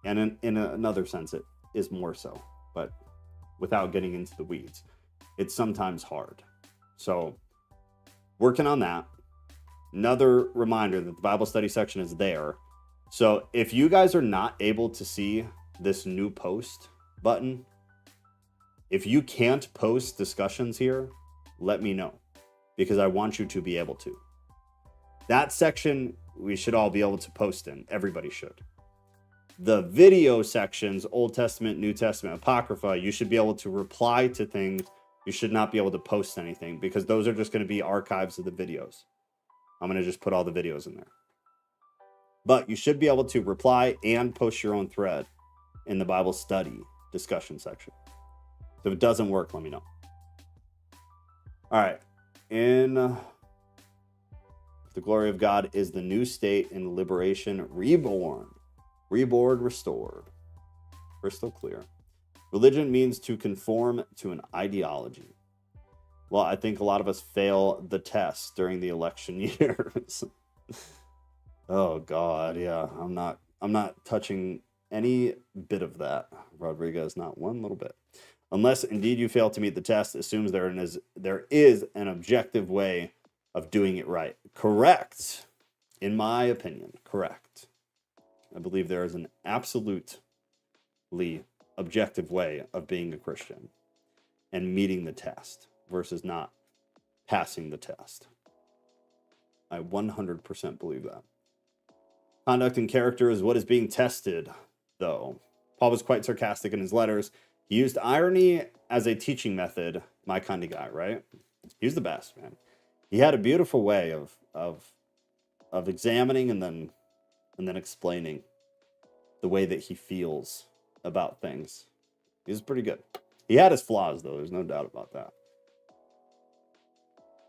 S1: And in another sense, it is more so. But without getting into the weeds, it's sometimes hard. So working on that. Another reminder that the Bible study section is there. So if you guys are not able to see this new post button, if you can't post discussions here, let me know, because I want you to be able to. That section we should all be able to post in. Everybody should. The video sections, Old Testament, New Testament, Apocrypha, you should be able to reply to things. You should not be able to post anything, because those are just going to be archives of the videos. I'm going to just put all the videos in there. But you should be able to reply and post your own thread in the Bible study discussion section. So if it doesn't work, let me know. All right. In the glory of God is the new state in liberation, reborn. Reborn, restored. Crystal clear. Religion means to conform to an ideology. Well, I think a lot of us fail the test during the election years. Oh God, yeah. I'm not touching any bit of that, Rodriguez, not one little bit. Unless indeed you fail to meet the test, assumes there is an objective way of doing it right. Correct. In my opinion, correct. I believe there is an absolutely objective way of being a Christian and meeting the test versus not passing the test. I 100% believe that. Conduct and character is what is being tested, though. Paul was quite sarcastic in his letters. He used irony as a teaching method. My kind of guy, right? He was the best, man. He had a beautiful way of examining and then explaining the way that he feels about things. He was pretty good. He had his flaws, though. There's no doubt about that.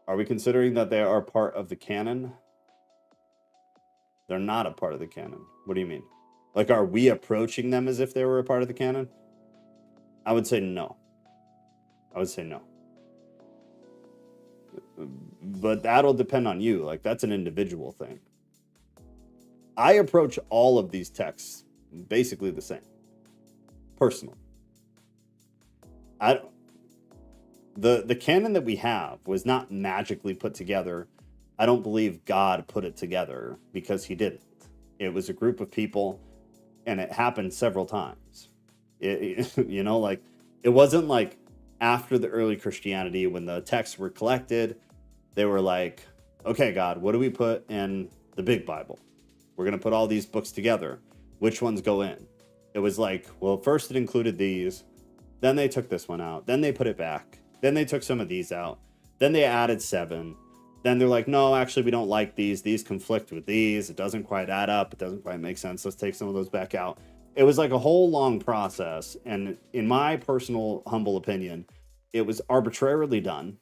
S1: Are we considering that they are part of the canon? They're not a part of the canon. What do you mean? Like, are we approaching them as if they were a part of the canon? I would say no. But that'll depend on you. Like, that's an individual thing. I approach all of these texts basically the same, personally. The canon that we have was not magically put together. I don't believe God put it together, because he didn't. It was a group of people, and it happened several times. Like, it wasn't like after the early Christianity, when the texts were collected, they were like, okay, God, what do we put in the big Bible? We're going to put all these books together. Which ones go in? It was like, well, first it included these, then they took this one out, then they put it back, then they took some of these out, then they added 7. Then they're like, no, actually, we don't like these. These conflict with these. It doesn't quite add up. It doesn't quite make sense. Let's take some of those back out. It was like a whole long process. And in my personal, humble opinion, it was arbitrarily done.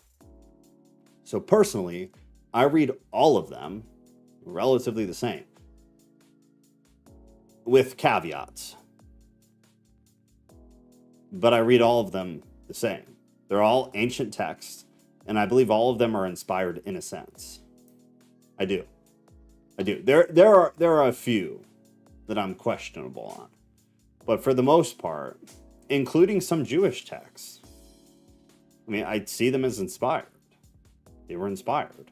S1: So personally, I read all of them relatively the same, with caveats. But I read all of them the same. They're all ancient texts. And I believe all of them are inspired in a sense. I do. There are a few that I'm questionable on. But for the most part, including some Jewish texts, I mean, I see them as inspired. They were inspired.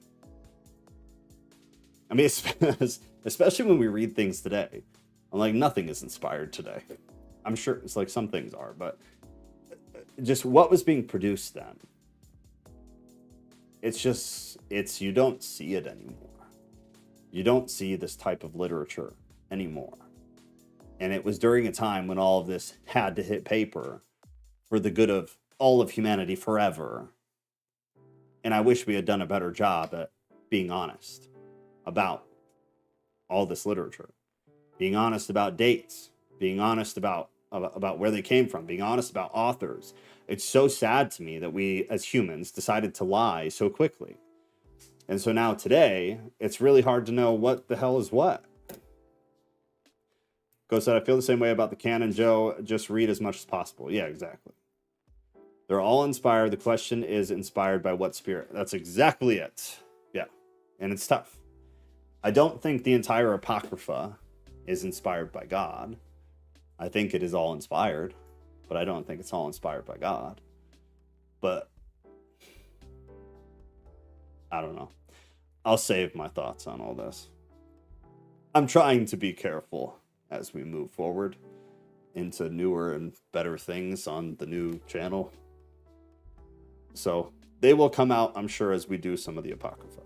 S1: I mean, especially when we read things today. I'm like, nothing is inspired today. I'm sure it's like some things are, but just what was being produced then. It's you don't see it anymore. You don't see this type of literature anymore. And it was during a time when all of this had to hit paper for the good of all of humanity forever. And I wish we had done a better job at being honest about all this literature. Being honest about dates. Being honest about where they came from. Being honest about authors. It's so sad to me that we, as humans, decided to lie so quickly. And so now today, it's really hard to know what the hell is what. Ghost said, I feel the same way about the canon, Joe. Just read as much as possible. Yeah, exactly. They're all inspired. The question is, inspired by what spirit? That's exactly it. Yeah. And it's tough. I don't think the entire Apocrypha is inspired by God. I think it is all inspired. But I don't think it's all inspired by God. But I don't know. I'll save my thoughts on all this. I'm trying to be careful as we move forward into newer and better things on the new channel. So they will come out, I'm sure, as we do some of the Apocrypha.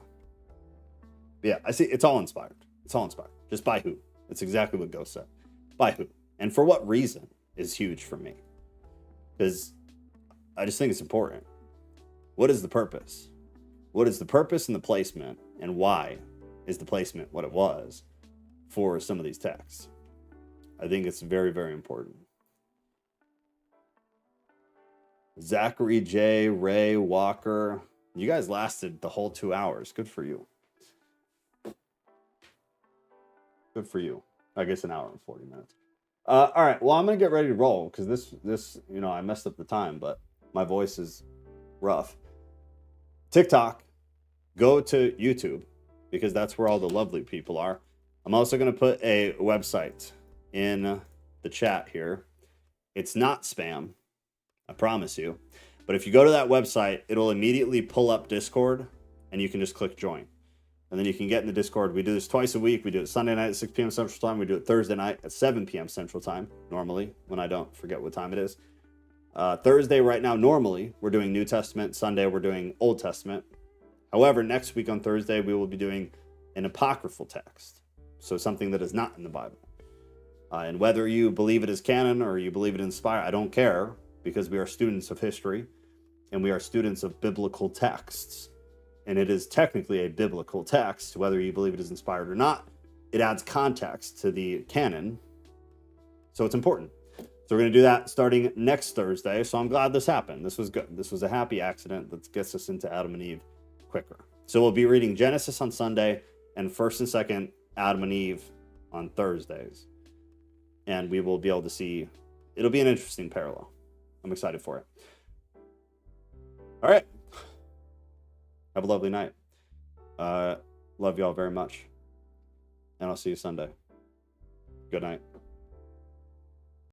S1: But yeah, I see it's all inspired. It's all inspired. Just by who? That's exactly what Ghost said. By who? And for what reason is huge for me. Because I just think it's important. What is the purpose? What is the purpose and the placement? And why is the placement what it was for some of these texts? I think it's very, very important. Zachary J, Ray, Walker. You guys lasted the whole 2 hours. Good for you. Good for you. I guess an hour and 40 minutes. All right. Well, I'm going to get ready to roll because this, I messed up the time, but my voice is rough. TikTok, go to YouTube because that's where all the lovely people are. I'm also going to put a website in the chat here. It's not spam, I promise you. But if you go to that website, it'll immediately pull up Discord and you can just click join. And then you can get in the Discord. We do this twice a week. We do it Sunday night at 6 p.m. Central Time. We do it Thursday night at 7 p.m. Central Time, normally, when I don't forget what time it is. Thursday right now, normally, we're doing New Testament. Sunday, we're doing Old Testament. However, next week on Thursday, we will be doing an apocryphal text. So something that is not in the Bible. And whether you believe it is canon or you believe it inspired, I don't care, because we are students of history and we are students of biblical texts. And it is technically a biblical text, whether you believe it is inspired or not. It adds context to the canon. So it's important. So we're going to do that starting next Thursday. So I'm glad this happened. This was good. This was a happy accident that gets us into Adam and Eve quicker. So we'll be reading Genesis on Sunday and 1st and 2nd Adam and Eve on Thursdays. And we will be able to see, it'll be an interesting parallel. I'm excited for it. All right. Have a lovely night. Love y'all very much. And I'll see you Sunday. Good night.